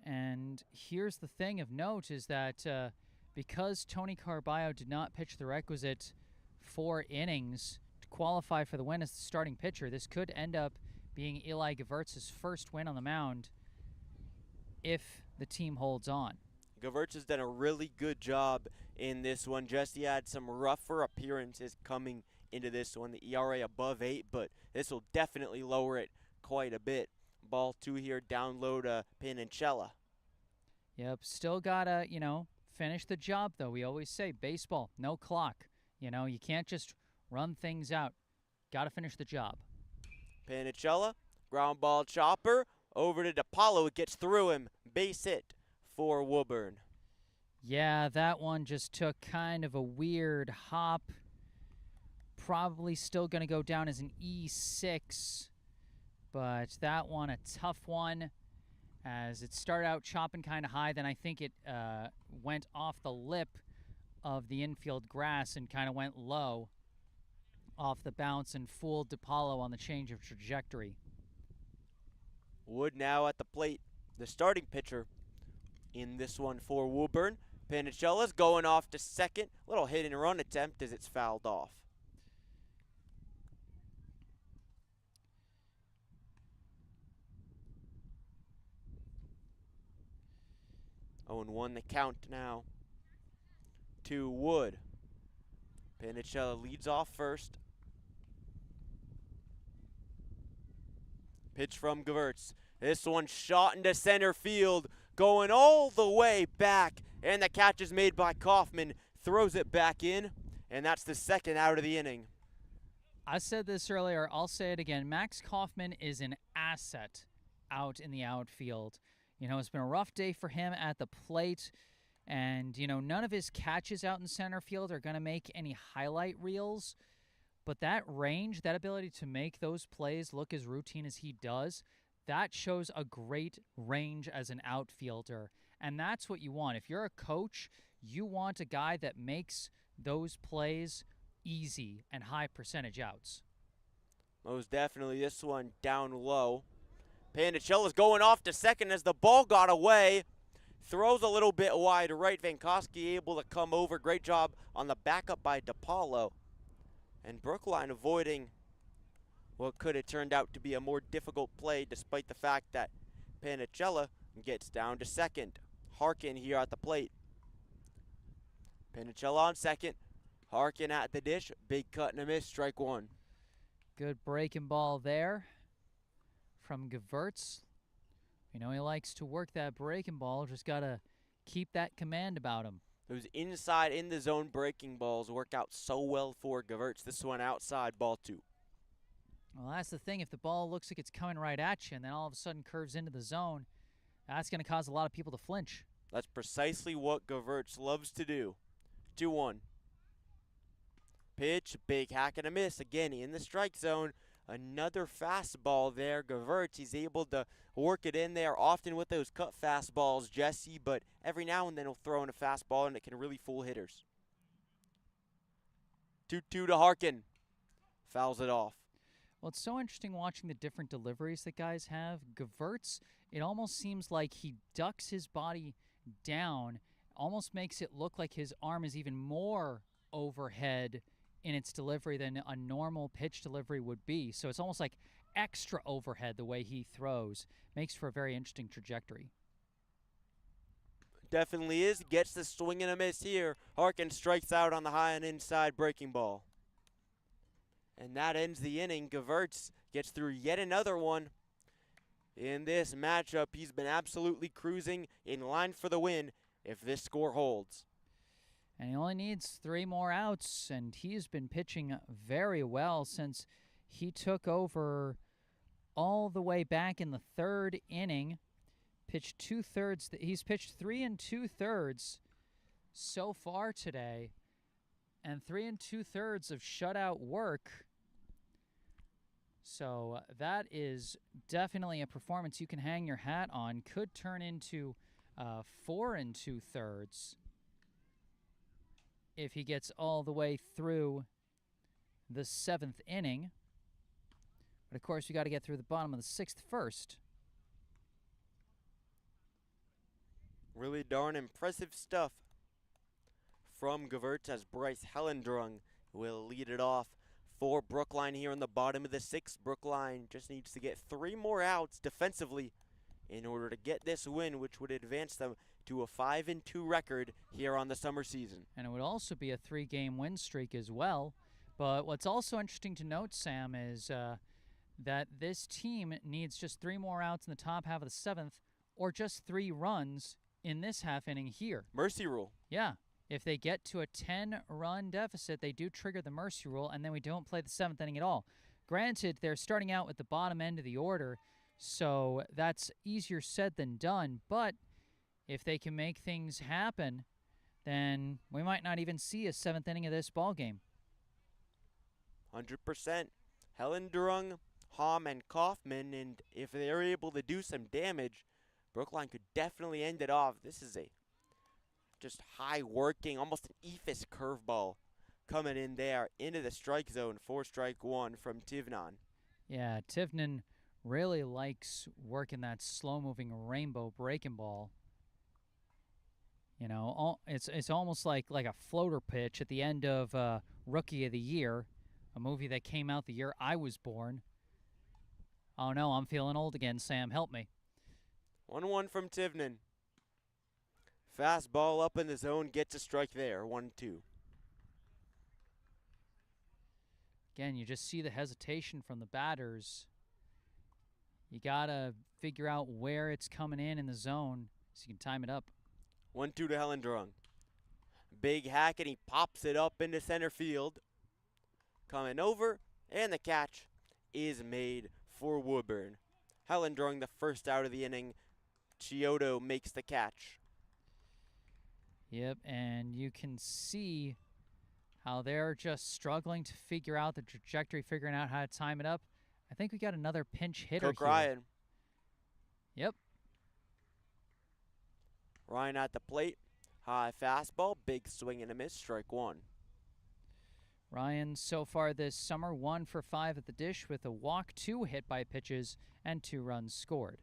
And here's the thing of note is that because Tony Carballo did not pitch the requisite 4 innings to qualify for the win as the starting pitcher, this could end up being Eli Gavertz's first win on the mound if the team holds on. Gavertz has done a really good job in this one. Jesse had some rougher appearances coming into this one. The ERA above 8, but this will definitely lower it quite a bit. Ball 2 here, down low to Pinichella. Yep, still gotta, finish the job, though. We always say baseball, no clock. You can't just run things out. Gotta finish the job. Pinichella, ground ball chopper, over to DePaulo. It gets through him. Base hit for Woburn. Yeah, that one just took kind of a weird hop. Probably still going to go down as an E6, but that one a tough one as it started out chopping kind of high. Then I think it went off the lip of the infield grass and kind of went low off the bounce and fooled DePaulo on the change of trajectory. Wood now at the plate, the starting pitcher in this one for Woburn. Pinichella's going off to second. Little hit and run attempt as it's fouled off. 0-1 the count now to Wood. Pinichella leads off first. Pitch from Gavertz. This one shot into center field, going all the way back, and the catch is made by Kaufman. Throws it back in, and that's the second out of the inning. I said this earlier, I'll say it again. Max Kaufman is an asset out in the outfield. It's been a rough day for him at the plate, and, none of his catches out in center field are going to make any highlight reels. But that range, that ability to make those plays look as routine as he does, that shows a great range as an outfielder. And that's what you want. If you're a coach, you want a guy that makes those plays easy and high percentage outs. Most definitely. This one down low. Panichella's going off to second as the ball got away. Throws a little bit wide right. Vankowski able to come over. Great job on the backup by DePaulo. And Brookline avoiding what could have turned out to be a more difficult play, despite the fact that Panichella gets down to second. Harkin here at the plate. Panichella on second. Harkin at the dish. Big cut and a miss. Strike 1. Good breaking ball there from Gavertz. He likes to work that breaking ball. Just got to keep that command about him. Those inside in the zone breaking balls work out so well for Gewurz. This one outside, ball 2. Well, that's the thing. If the ball looks like it's coming right at you and then all of a sudden curves into the zone, that's going to cause a lot of people to flinch. That's precisely what Gewurz loves to do. 2-1. Pitch, big hack and a miss. Again, in the strike zone. Another fastball there. Gewurz, he's able to work it in there, often with those cut fastballs, Jesse, but every now and then he'll throw in a fastball and it can really fool hitters. 2-2 to Harkin. Fouls it off. Well, it's so interesting watching the different deliveries that guys have. Gewurz, it almost seems like he ducks his body down, almost makes it look like his arm is even more overhead in its delivery than a normal pitch delivery would be. So it's almost like extra overhead the way he throws. Makes for a very interesting trajectory. Definitely is. Gets the swing and a miss here. Harkin strikes out on the high and inside breaking ball. And that ends the inning. Gewurz gets through yet another one. In this matchup, he's been absolutely cruising, in line for the win if this score holds. And he only needs 3 more outs, and he's been pitching very well since he took over all the way back in the 3rd inning. Pitched 2/3. He's pitched 3 2/3 so far today, and 3 2/3 of shutout work. So that is definitely a performance you can hang your hat on. Could turn into 4 2/3 if he gets all the way through the 7th inning. But of course, you got to get through the bottom of the 6th first. Really darn impressive stuff from Gewurz as Bryce Hellendrung will lead it off for Brookline here in the bottom of the 6th. Brookline just needs to get 3 more outs defensively in order to get this win, which would advance them to a 5-2 record here on the summer season. And it would also be a 3-game win streak as well. But what's also interesting to note, Sam, is that this team needs just 3 more outs in the top half of the 7th, or just 3 runs in this half inning here. Mercy rule. Yeah. If they get to a 10-run deficit, they do trigger the mercy rule, and then we don't play the 7th inning at all. Granted, they're starting out with the bottom end of the order, so that's easier said than done. But if they can make things happen, then we might not even see a 7th inning of this ball game. 100%. Hellendrung, Hom, and Kaufman, and if they're able to do some damage, Brookline could definitely end it off. This is a just high working, almost an ephus curveball coming in there into the strike zone for strike 1 from Tivnan. Yeah, Tivnan really likes working that slow-moving rainbow breaking ball. You know, it's almost like a floater pitch at the end of Rookie of the Year, a movie that came out the year I was born. Oh no, I'm feeling old again, Sam. Help me. 1-1 from Tivnan. Fastball up in the zone, gets a strike there, 1-2. Again, you just see the hesitation from the batters. You got to figure out where it's coming in the zone so you can time it up. 1-2 to Hellendrung. Big hack, and he pops it up into center field. Coming over, and the catch is made for Woburn. Hellendrung, the first out of the inning. Chiodo makes the catch. Yep, and you can see how they're just struggling to figure out the trajectory, figuring out how to time it up. I think we got another pinch hitter Cook here. Ryan. Yep. Ryan at the plate. High fastball, big swing and a miss, strike 1. Ryan, so far this summer, 1 for 5 at the dish with a walk, 2 hit by pitches, and 2 runs scored.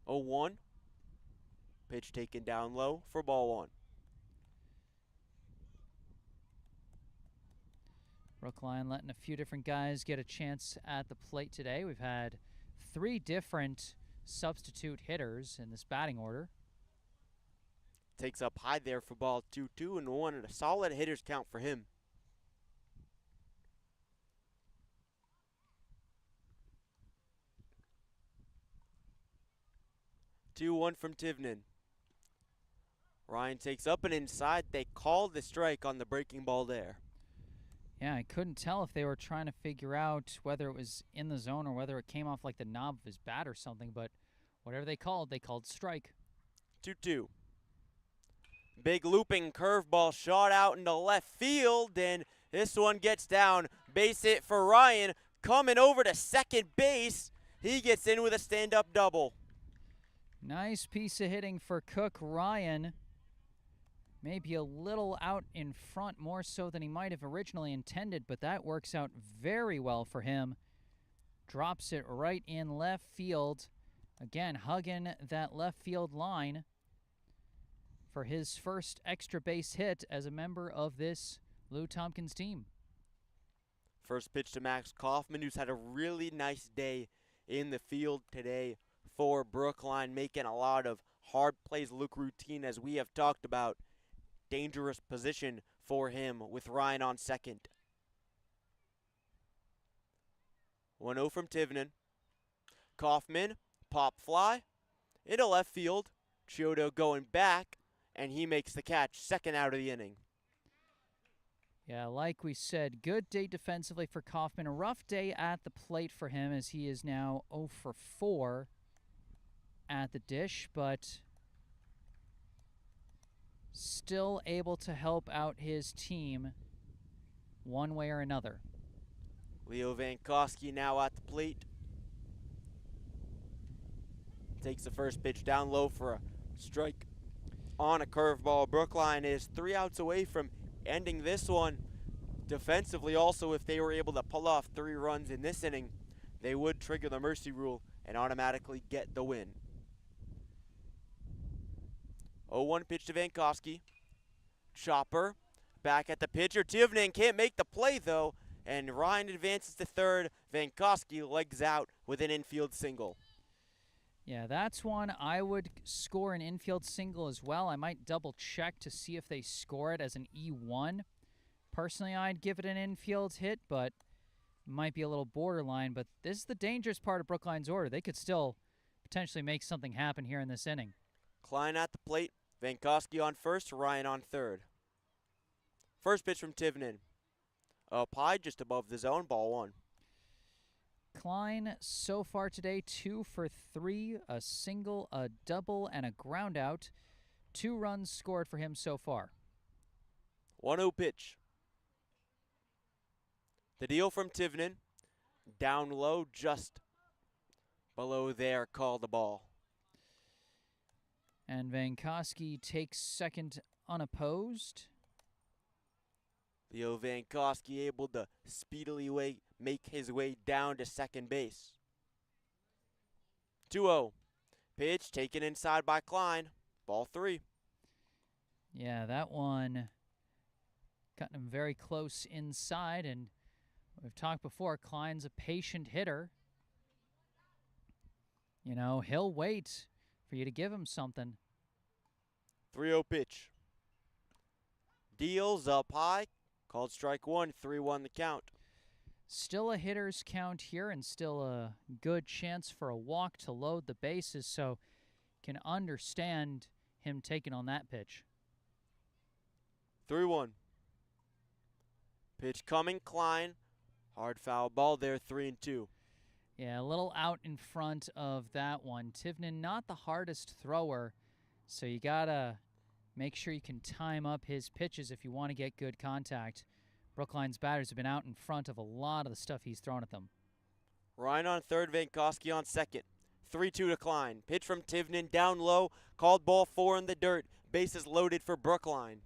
0-1. Pitch taken down low for ball 1. Brookline letting a few different guys get a chance at the plate today. We've had 3 different substitute hitters in this batting order. Takes up high there for ball 2-2 and 1, and a solid hitter's count for him. Two-one from Tivnan. Ryan takes up and inside. They called the strike on the breaking ball there. Yeah, I couldn't tell if they were trying to figure out whether it was in the zone or whether it came off like the knob of his bat or something, but whatever they called strike. 2-2. Big looping curveball shot out into left field, and this one gets down. Base hit for Ryan. Coming over to second base. He gets in with a stand-up double. Nice piece of hitting for Cook. Ryan maybe a little out in front, more so than he might have originally intended, but that works out very well for him. Drops it right in left field. Again, hugging that left field line for his first extra base hit as a member of this Lou Tompkins team. First pitch to Max Kaufman, who's had a really nice day in the field today for Brookline, making a lot of hard plays look routine, as we have talked about. Dangerous position for him with Ryan on second. 1-0 from Tivnan. Kaufman, pop fly into left field. Chiodo going back, and he makes the catch, second out of the inning. Yeah, like we said, good day defensively for Kaufman. A rough day at the plate for him, as he is now 0 for 4 at the dish, but still able to help out his team one way or another. Leo Vankowski now at the plate. Takes the first pitch down low for a strike on a curveball. Brookline is 3 outs away from ending this one. Defensively also, if they were able to pull off 3 runs in this inning, they would trigger the mercy rule and automatically get the win. 0-1 pitch to Vankowski. Chopper back at the pitcher. Tivnan can't make the play though, and Ryan advances to third. Vankowski legs out with an infield single. Yeah, that's one I would score an infield single as well. I might double check to see if they score it as an E1. Personally, I'd give it an infield hit, but might be a little borderline. But this is the dangerous part of Brookline's order. They could still potentially make something happen here in this inning. Klein at the plate. Vankowski on first, Ryan on third. First pitch from Tivnan. Up high, just above the zone, ball 1. Klein so far today, 2 for 3, a single, a double, and a ground out. 2 runs scored for him so far. 1-0 pitch. The deal from Tivnan. Down low, just below there, called the ball. And Vankowski takes second unopposed. Leo Vankowski able to speedily make his way down to second base. 2-0. Pitch taken inside by Klein. Ball 3. Yeah, that one cutting him very close inside, and we've talked before, Klein's a patient hitter. You know, he'll wait for you to give him something. 3-0 pitch. Deals up high. Called strike 1, 3-1 the count. Still a hitter's count here, and still a good chance for a walk to load the bases, so can understand him taking on that pitch. 3-1. Pitch coming, Klein. Hard foul ball there, 3-2. Yeah, a little out in front of that one. Tivnan, not the hardest thrower, so you gotta make sure you can time up his pitches if you want to get good contact. Brookline's batters have been out in front of a lot of the stuff he's thrown at them. Ryan on third, Vankowski on second. 3-2 to Klein. Pitch from Tivnan down low. Called ball 4 in the dirt. Bases loaded for Brookline.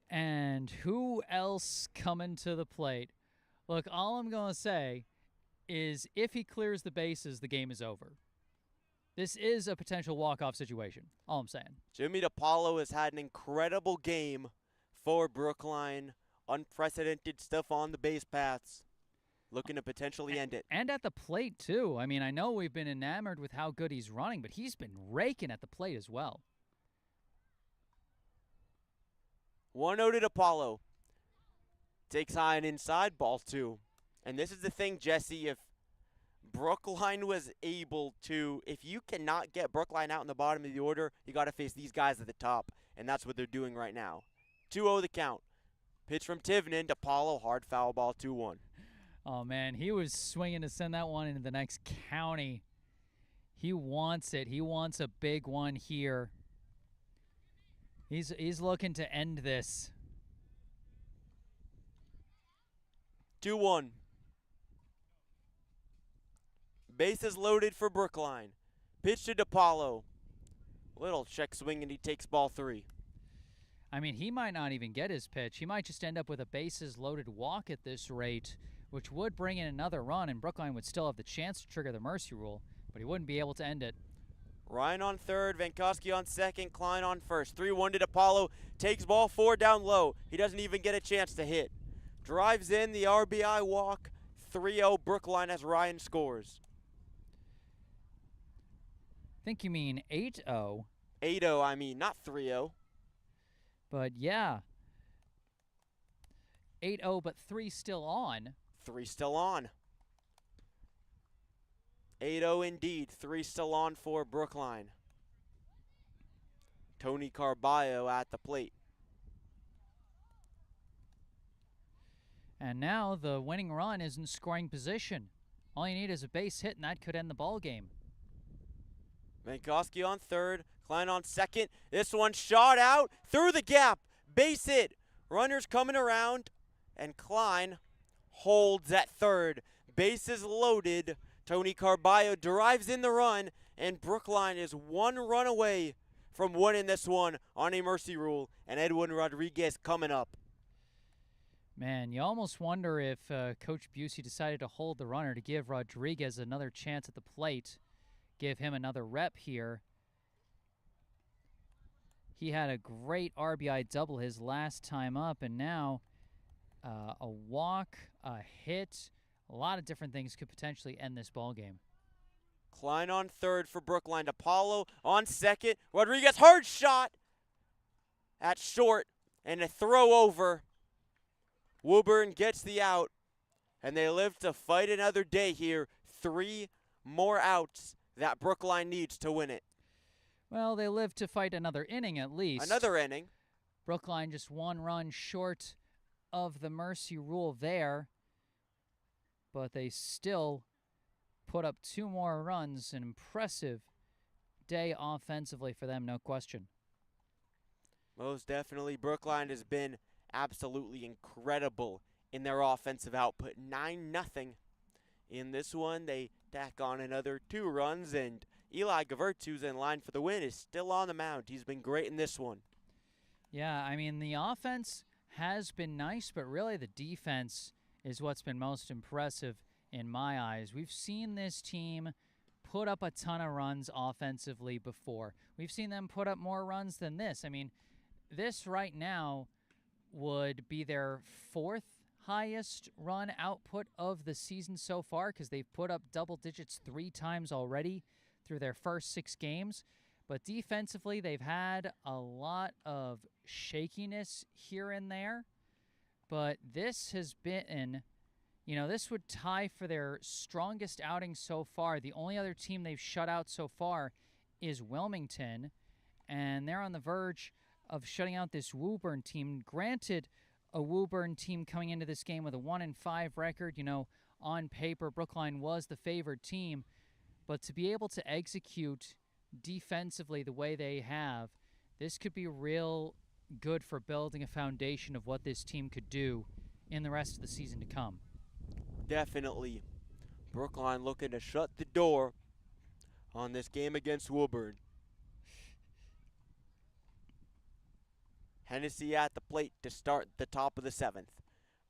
And who else coming to the plate? Look, all I'm going to say is if he clears the bases, the game is over. This is a potential walk-off situation. All I'm saying. Jimmy DiPaolo has had an incredible game for Brookline. Unprecedented stuff on the base paths. Looking to potentially end it. And at the plate, too. I mean, I know we've been enamored with how good he's running, but he's been raking at the plate as well. 1-0 to DiPaolo. Takes high and inside, ball 2. And this is the thing, Jesse, if Brookline was able to, if you cannot get Brookline out in the bottom of the order, you got to face these guys at the top, and that's what they're doing right now. 2-0 the count. Pitch from Tivnan to Paulo, hard foul ball, 2-1. Oh, man, he was swinging to send that one into the next county. He wants it. He wants a big one here. He's looking to end this. 2-1. Bases loaded for Brookline. Pitch to DePaulo. Little check swing, and he takes ball 3. I mean, he might not even get his pitch. He might just end up with a bases-loaded walk at this rate, which would bring in another run, and Brookline would still have the chance to trigger the mercy rule, but he wouldn't be able to end it. Ryan on third, Vankowski on second, Klein on first. 3-1 to DePaulo. Takes ball 4 down low. He doesn't even get a chance to hit. Drives in the RBI walk. 3-0 Brookline as Ryan scores. I think you mean 8-0. 8-0, I mean, not 3-0. But yeah. 8-0, but 3 still on. 3 still on. 8-0 indeed. 3 still on for Brookline. Tony Carballo at the plate. And now the winning run is in scoring position. All you need is a base hit, and that could end the ball game. Vankowski on third, Klein on second. This one shot out through the gap. Base hit. Runners coming around, and Klein holds at third. Bases loaded. Tony Carballo drives in the run, and Brookline is 1 run away from winning this one on a mercy rule, and Edwin Rodriguez coming up. Man, you almost wonder if Coach Busey decided to hold the runner to give Rodriguez another chance at the plate, give him another rep here. He had a great RBI double his last time up, and now a walk, a hit, a lot of different things could potentially end this ball game. Klein on third for Brookline. DePaulo on second. Rodriguez, hard shot at short, and a throw over. Woburn gets the out, and they live to fight another day here. 3 more outs that Brookline needs to win it. Well, they live to fight another inning at least. Another inning. Brookline just 1 run short of the mercy rule there, but they still put up 2 more runs. An impressive day offensively for them, no question. Most definitely. Brookline has been absolutely incredible in their offensive output. 9-0 in this one. They tack on another 2 runs, and Eli Gavertz, who's in line for the win, is still on the mound. He's been great in this one. Yeah, I mean, the offense has been nice, but really the defense is what's been most impressive in my eyes. We've seen this team put up a ton of runs offensively before. We've seen them put up more runs than this. I mean, this right now would be their 4th highest run output of the season so far, because they've put up double digits 3 times already through their first 6 games. But defensively, they've had a lot of shakiness here and there. But this has been, this would tie for their strongest outing so far. The only other team they've shut out so far is Wilmington, and they're on the verge of shutting out this Woburn team. Granted, a Woburn team coming into this game with a 1-5 record. On paper, Brookline was the favored team, but to be able to execute defensively the way they have, this could be real good for building a foundation of what this team could do in the rest of the season to come. Definitely. Brookline looking to shut the door on this game against Woburn. Hennessy at the plate to start the top of the 7th.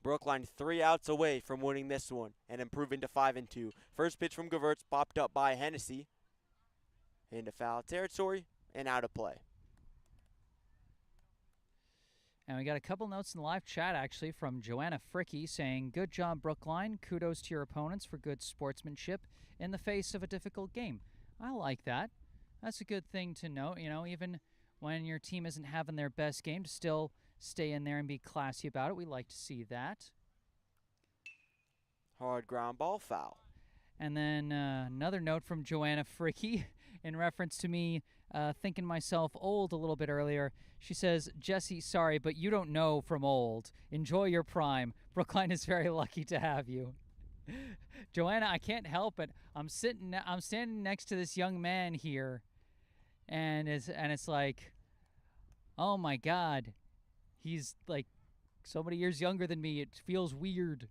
Brookline 3 outs away from winning this one and improving to 5-2. First pitch from Gavertz popped up by Hennessy into foul territory and out of play. And we got a couple notes in the live chat, actually, from Joanna Fricky saying, "Good job, Brookline. Kudos to your opponents for good sportsmanship in the face of a difficult game." I like that. That's a good thing to note, even when your team isn't having their best game, to still stay in there and be classy about it. We like to see that. Hard ground ball, foul. And then another note from Joanna Fricky in reference to me thinking myself old a little bit earlier. She says, Jesse, sorry, but you don't know from old. Enjoy your prime. Brookline is very lucky to have you. Joanna, I can't help it. I'm standing next to this young man here, and it's like, oh my God, he's like so many years younger than me. It feels weird.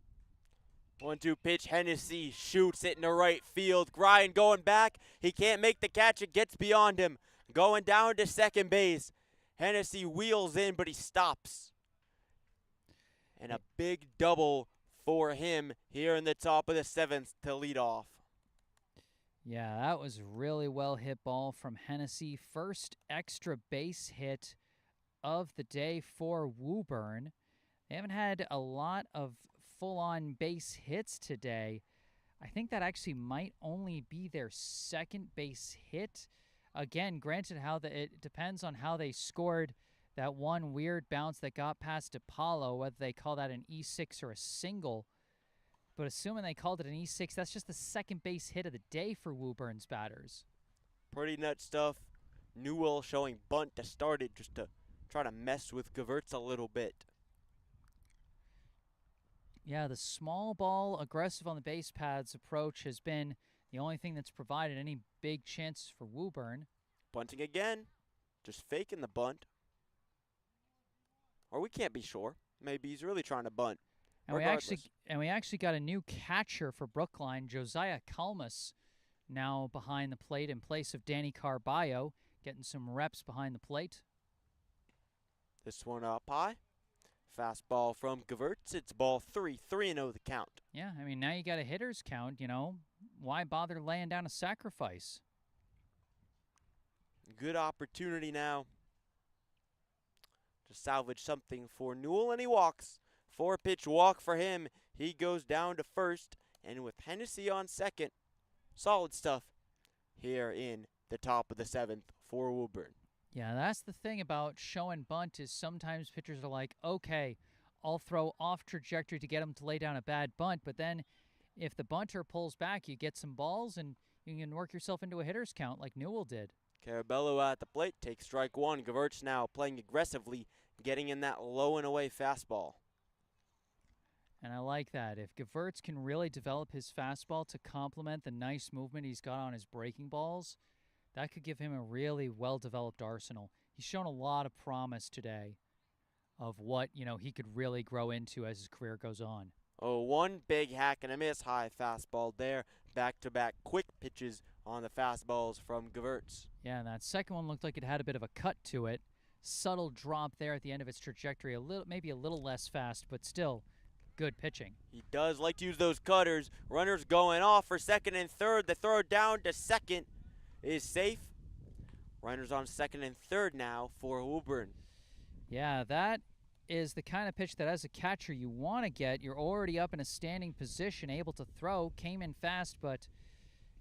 1-2 pitch. Hennessy shoots it in the right field. Ryan going back. He can't make the catch. It gets beyond him. Going down to second base. Hennessy wheels in, but he stops. And a big double for him here in the top of the 7th to lead off. Yeah, that was really well hit ball from Hennessy. First extra base hit of the day for Woburn. They haven't had a lot of full-on base hits today. I think that actually might only be their second base hit. Again, granted, it depends on how they scored that one weird bounce that got past Apollo, whether they call that an E6 or a single. But assuming they called it an E6, that's just the second base hit of the day for Woburn's batters. Pretty nut stuff. Newell showing bunt to start it just to try to mess with Gewurz a little bit. Yeah, the small ball, aggressive on the base paths approach has been the only thing that's provided any big chances for Woburn. Bunting again. Just faking the bunt. Or we can't be sure. Maybe he's really trying to bunt. And we actually got a new catcher for Brookline, Josiah Kalmus, now behind the plate in place of Danny Carballo, getting some reps behind the plate. This one up high. Fastball from Gewurz. It's ball 3. 3-0 the count. Yeah, I mean, now you got a hitter's count, Why bother laying down a sacrifice? Good opportunity now to salvage something for Newell, and he walks. 4-pitch walk for him. He goes down to first, and with Hennessy on second, solid stuff here in the top of the 7th for Woburn. Yeah, that's the thing about showing bunt is sometimes pitchers are like, okay, I'll throw off trajectory to get him to lay down a bad bunt, but then if the bunter pulls back, you get some balls and you can work yourself into a hitter's count like Newell did. Carabello at the plate takes strike one. Gewurz now playing aggressively, getting in that low and away fastball. And I like that. If Gewurz can really develop his fastball to complement the nice movement he's got on his breaking balls, that could give him a really well-developed arsenal. He's shown a lot of promise today of what, he could really grow into as his career goes on. Oh, one big hack and a miss. High fastball there. Back-to-back quick pitches on the fastballs from Gewurz. Yeah, and that second one looked like it had a bit of a cut to it. Subtle drop there at the end of its trajectory. Maybe a little less fast, but still good pitching. He does like to use those cutters. Runners going off for second and third. The throw down to second is safe. Runners on second and third now for Woburn. Yeah, that is the kind of pitch that as a catcher you want to get. You're already up in a standing position, able to throw. Came in fast, but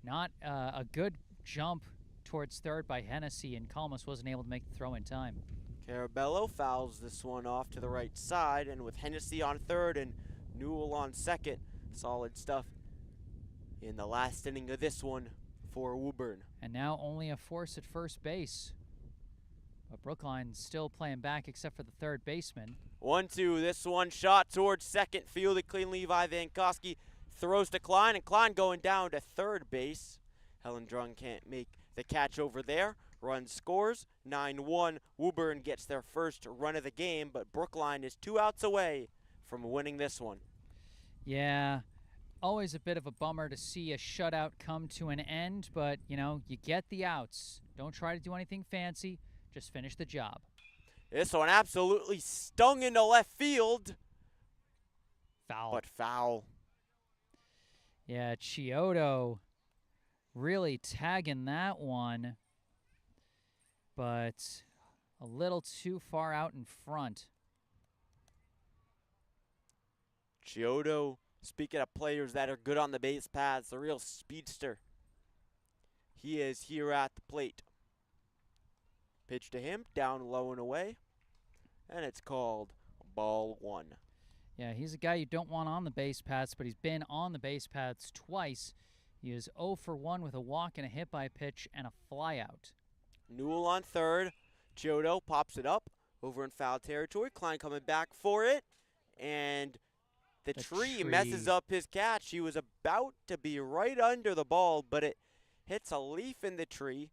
not a good jump towards third by Hennessy, and Kalmus wasn't able to make the throw in time. Carabello fouls this one off to the right side, and with Hennessy on third and Newell on second, solid stuff in the last inning of this one for Woburn. And now only a force at first base. But Brookline still playing back except for the third baseman. 1-2, this one shot towards second, fielded clean. Levi Vankowski throws to Klein, and Klein going down to third base. Hellendrung can't make the catch over there. Run scores, 9-1. Woburn gets their first run of the game, but Brookline is 2 outs away from winning this one. Yeah, always a bit of a bummer to see a shutout come to an end, but, you get the outs. Don't try to do anything fancy. Just finish the job. This one absolutely stung into left field. Foul. But foul. Yeah, Chiodo really tagging that one, but a little too far out in front. Chiodo, speaking of players that are good on the base paths, a real speedster. He is here at the plate. Pitch to him, down low and away, and it's called ball 1. Yeah, he's a guy you don't want on the base paths, but he's been on the base paths twice. He is 0 for 1 with a walk and a hit by pitch and a flyout. Newell on third. Chiodo pops it up over in foul territory. Klein coming back for it. And the tree messes up his catch. He was about to be right under the ball, but it hits a leaf in the tree,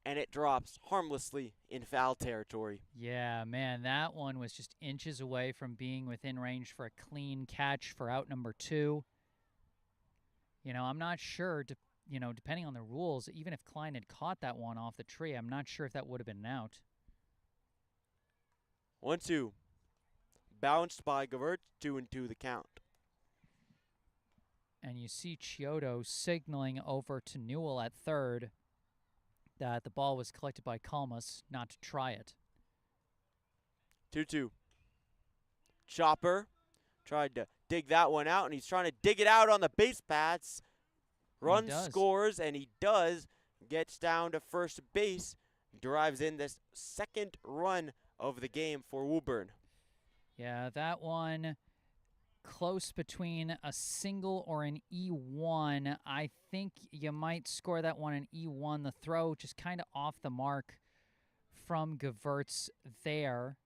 and it drops harmlessly in foul territory. Yeah, man, that one was just inches away from being within range for a clean catch for out number 2. You know, I'm not sure, depending on the rules, even if Klein had caught that one off the tree, I'm not sure if that would have been an out. 1-2. Bounced by Gewurz, 2-2 the count. And you see Chiodo signaling over to Newell at third that the ball was collected by Kalmas, not to try it. 2-2. Chopper tried to dig that one out, and he's trying to dig it out on the base paths. Runs, scores, and he does. Gets down to first base. Drives in this second run of the game for Woburn. Yeah, that one close between a single or an E1. I think you might score that one an E1. The throw just kind of off the mark from Gewurz there.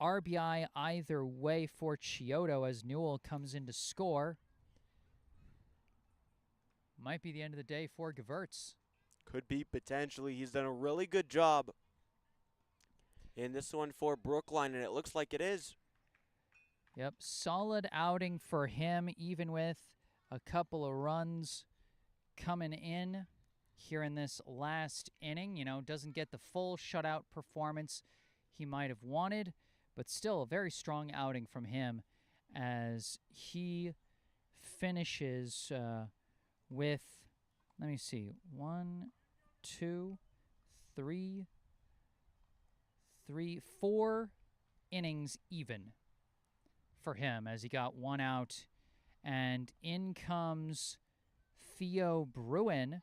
RBI either way for Chiodo as Newell comes in to score. Might be the end of the day for Gewurz. Could be potentially. He's done a really good job in this one for Brookline, and it looks like it is. Yep, solid outing for him, even with a couple of runs coming in here in this last inning. You know, doesn't get the full shutout performance he might have wanted, but still a very strong outing from him as he finishes with, let me see, 4 innings even for him as he got one out. And in comes Theo Bruin,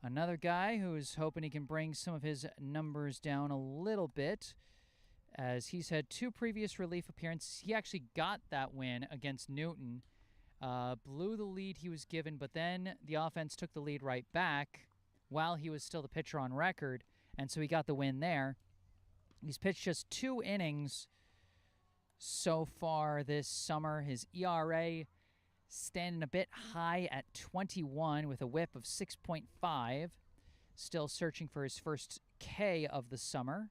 another guy who's hoping he can bring some of his numbers down a little bit as he's had 2 previous relief appearances. He actually got that win against Newton, blew the lead he was given, but then the offense took the lead right back while he was still the pitcher on record, and so he got the win there. He's pitched just 2 innings so far this summer. His ERA standing a bit high at 21 with a whip of 6.5. Still searching for his first K of the summer.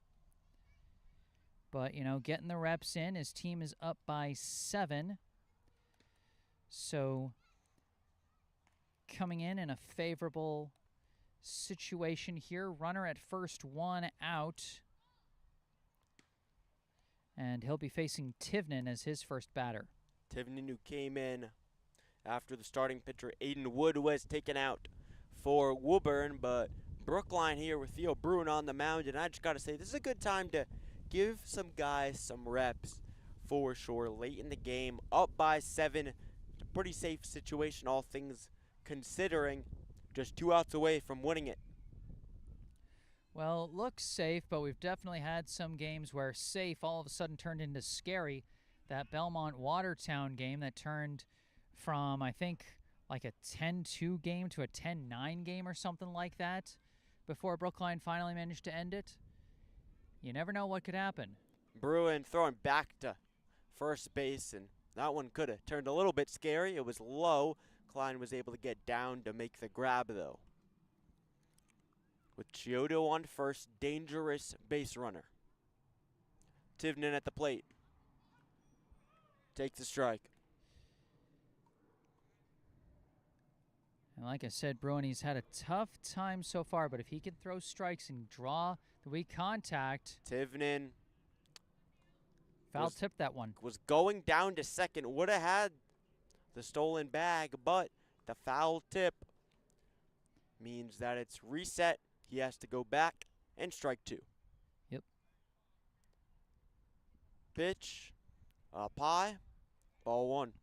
But, you know, getting the reps in. His team is up by 7. So coming in a favorable situation here. Runner at first, 1 out. And he'll be facing Tivnan as his first batter. Tivnan, who came in after the starting pitcher Aiden Wood was taken out for Woburn, but Brookline here with Theo Bruin on the mound, and I just got to say, this is a good time to give some guys some reps for sure. Late in the game, up by 7. It's a pretty safe situation, all things considering. Just 2 outs away from winning it. Well, it looks safe, but we've definitely had some games where safe all of a sudden turned into scary. That Belmont-Watertown game that turned from, I think, like a 10-2 game to a 10-9 game or something like that before Brookline finally managed to end it. You never know what could happen. Bruin throwing back to first base, and that one could have turned a little bit scary. It was low. Klein was able to get down to make the grab, though. With Chiodo on first, dangerous base runner. Tivnan at the plate. Takes the strike. And like I said, Bruin, he's had a tough time so far, but if he can throw strikes and draw the weak contact. Tivnan foul tip that one. Was going down to second. Would have had the stolen bag, but the foul tip means that it's reset. He has to go back and strike 2. Yep. Pitch. Up high. Ball 1.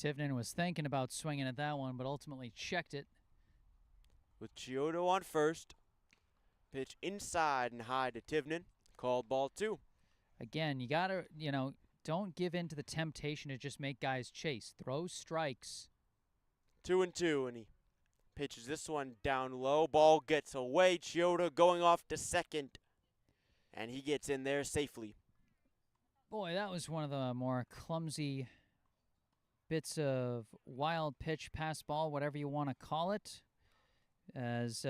Tivnan was thinking about swinging at that one, but ultimately checked it. With Chiodo on first. Pitch inside and high to Tivnan. Called ball 2. Again, you got to, don't give in to the temptation to just make guys chase. Throw strikes. 2-2, and he pitches this one down low. Ball gets away. Chioda going off to second, and he gets in there safely. Boy, that was one of the more clumsy bits of wild pitch, pass ball, whatever you want to call it, as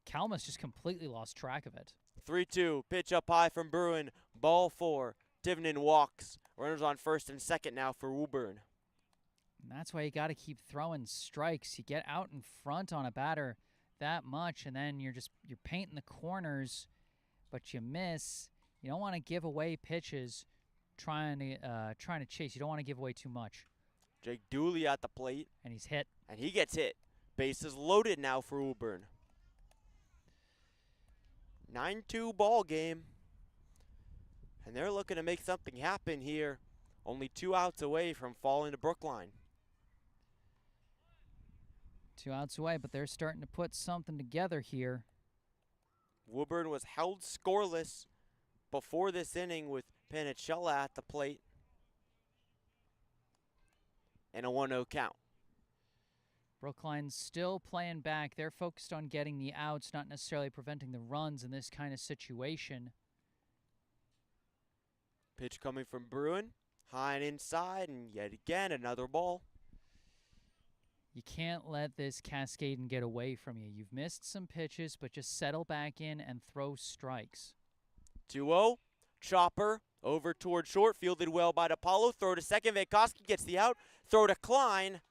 Kalmus just completely lost track of it. 3-2, pitch up high from Bruin. Ball 4. Tivnan walks. Runners on first and second now for Woburn. And that's why you got to keep throwing strikes. You get out in front on a batter that much, and then you're painting the corners, but you miss. You don't want to give away pitches trying to chase. You don't want to give away too much. Jake Dooley at the plate. And he's hit. And he gets hit. Bases loaded now for Woburn. 9-2 ball game. And they're looking to make something happen here. Only 2 outs away from falling to Brookline. 2 outs away, but they're starting to put something together here. Woburn was held scoreless before this inning with Panicella at the plate. And a 1-0 count. Brookline's still playing back. They're focused on getting the outs, not necessarily preventing the runs in this kind of situation. Pitch coming from Bruin. High and inside, and yet again, another ball. You can't let this cascade get away from you. You've missed some pitches, but just settle back in and throw strikes. 2-0. Chopper over toward short. Fielded well by DePaulo. Throw to second. Vankoski gets the out. Throw to Klein.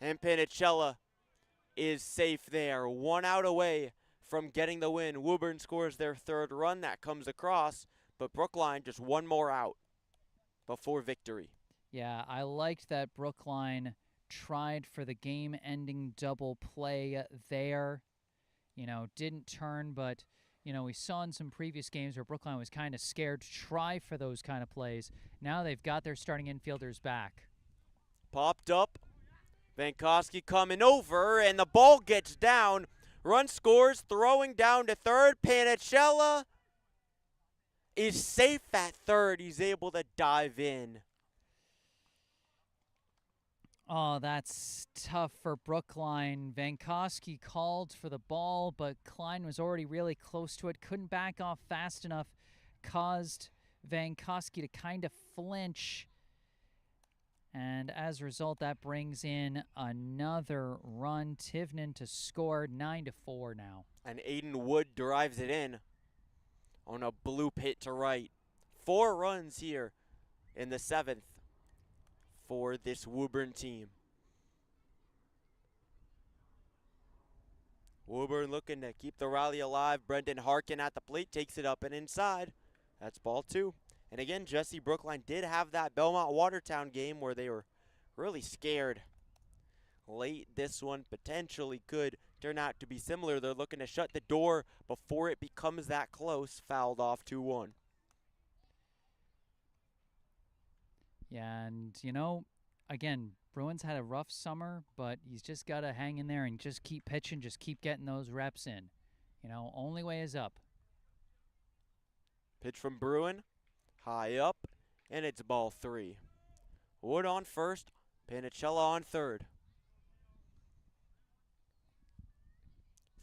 And Panicella is safe there. 1 out away from getting the win. Woburn scores their 3rd run. That comes across. But Brookline just 1 more out before victory. Yeah, I liked that Brookline tried for the game-ending double play there. You know, didn't turn, but, you know, we saw in some previous games where Brookline was kind of scared to try for those kind of plays. Now they've got their starting infielders back. Popped up. Vankoski coming over, and the ball gets down. Run scores, throwing down to third. Panicella is safe at third. He's able to dive in. Oh, that's tough for Brookline. Vankoski called for the ball, but Klein was already really close to it. Couldn't back off fast enough. Caused Vankoski to kind of flinch. And as a result, that brings in another run. Tivnan to score 9-4 now. And Aiden Wood drives it in on a bloop hit to right. 4 runs here in the 7th for this Woburn team. Woburn looking to keep the rally alive. Brendan Harkin at the plate takes it up and inside. That's ball 2. And again, Jesse, Brookline did have that Belmont-Watertown game where they were really scared late. This one potentially could turn out to be similar. They're looking to shut the door before it becomes that close. Fouled off 2-1. Yeah, and, you know, again, Bruins had a rough summer, but he's just got to hang in there and just keep pitching, just keep getting those reps in. You know, only way is up. Pitch from Bruin. High up, and it's ball 3. Wood on first, Panicella on third.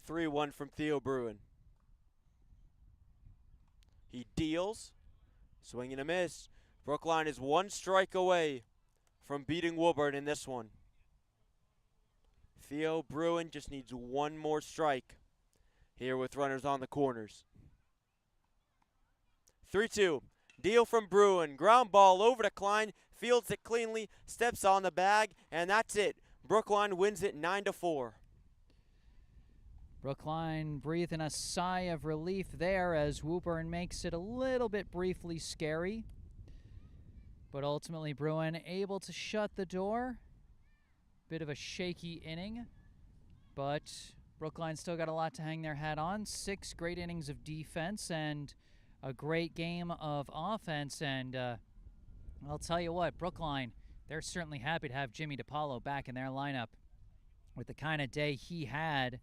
3-1 from Theo Bruin. He deals, swing and a miss. Brookline is 1 strike away from beating Woburn in this one. Theo Bruin just needs 1 more strike here with runners on the corners. 3-2. Deal from Bruin. Ground ball over to Klein. Fields it cleanly. Steps on the bag. And that's it. Brookline wins it 9-4. Brookline breathing a sigh of relief there as Woburn makes it a little bit briefly scary. But ultimately Bruin able to shut the door. Bit of a shaky inning. But Brookline still got a lot to hang their hat on. 6 great innings of defense and a great game of offense, and I'll tell you what, Brookline, they're certainly happy to have Jimmy DePaulo back in their lineup with the kind of day he had.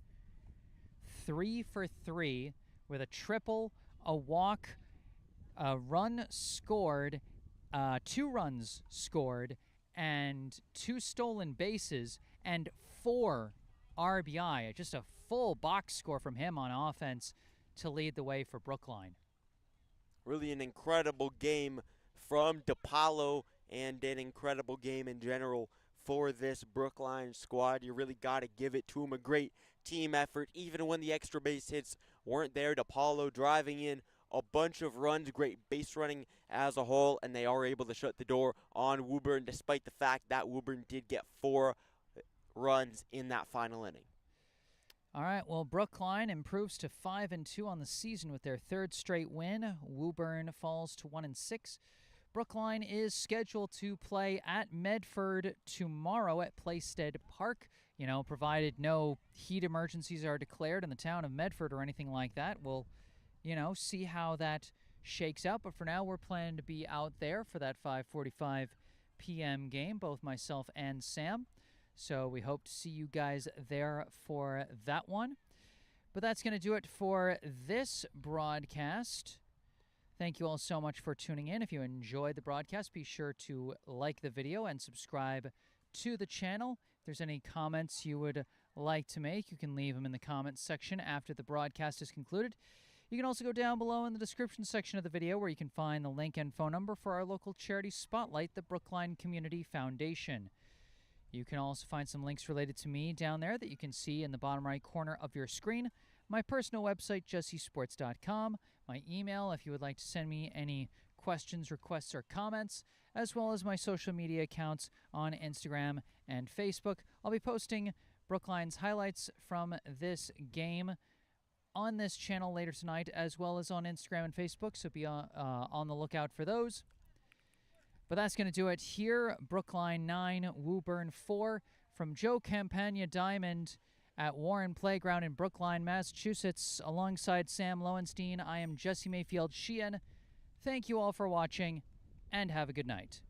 3 for 3 with a triple, a walk, a run scored, 2 runs scored, and 2 stolen bases and 4 RBI. Just a full box score from him on offense to lead the way for Brookline. Really an incredible game from DePaulo and an incredible game in general for this Brookline squad. You really got to give it to them. A great team effort, even when the extra base hits weren't there. DePaulo driving in a bunch of runs, great base running as a whole, and they are able to shut the door on Woburn, despite the fact that Woburn did get 4 runs in that final inning. All right, well, Brookline improves to 5-2 on the season with their 3rd straight win. Woburn falls to 1-6. Brookline is scheduled to play at Medford tomorrow at Plaisted Park. You know, provided no heat emergencies are declared in the town of Medford or anything like that, we'll, you know, see how that shakes out. But for now, we're planning to be out there for that 5:45 p.m. game, both myself and Sam. So we hope to see you guys there for that one. But that's going to do it for this broadcast. Thank you all so much for tuning in. If you enjoyed the broadcast, be sure to like the video and subscribe to the channel. If there's any comments you would like to make, you can leave them in the comments section after the broadcast is concluded. You can also go down below in the description section of the video where you can find the link and phone number for our local charity spotlight, the Brookline Community Foundation. You can also find some links related to me down there that you can see in the bottom right corner of your screen. My personal website, jessesports.com. My email, if you would like to send me any questions, requests, or comments, as well as my social media accounts on Instagram and Facebook. I'll be posting Brookline's highlights from this game on this channel later tonight, as well as on Instagram and Facebook, so be on the lookout for those. But that's going to do it here. Brookline 9, Woburn 4. From Joe Campagna Diamond at Warren Playground in Brookline, Massachusetts, alongside Sam Lowenstein, I am Jesse Mayfield-Sheehan. Thank you all for watching, and have a good night.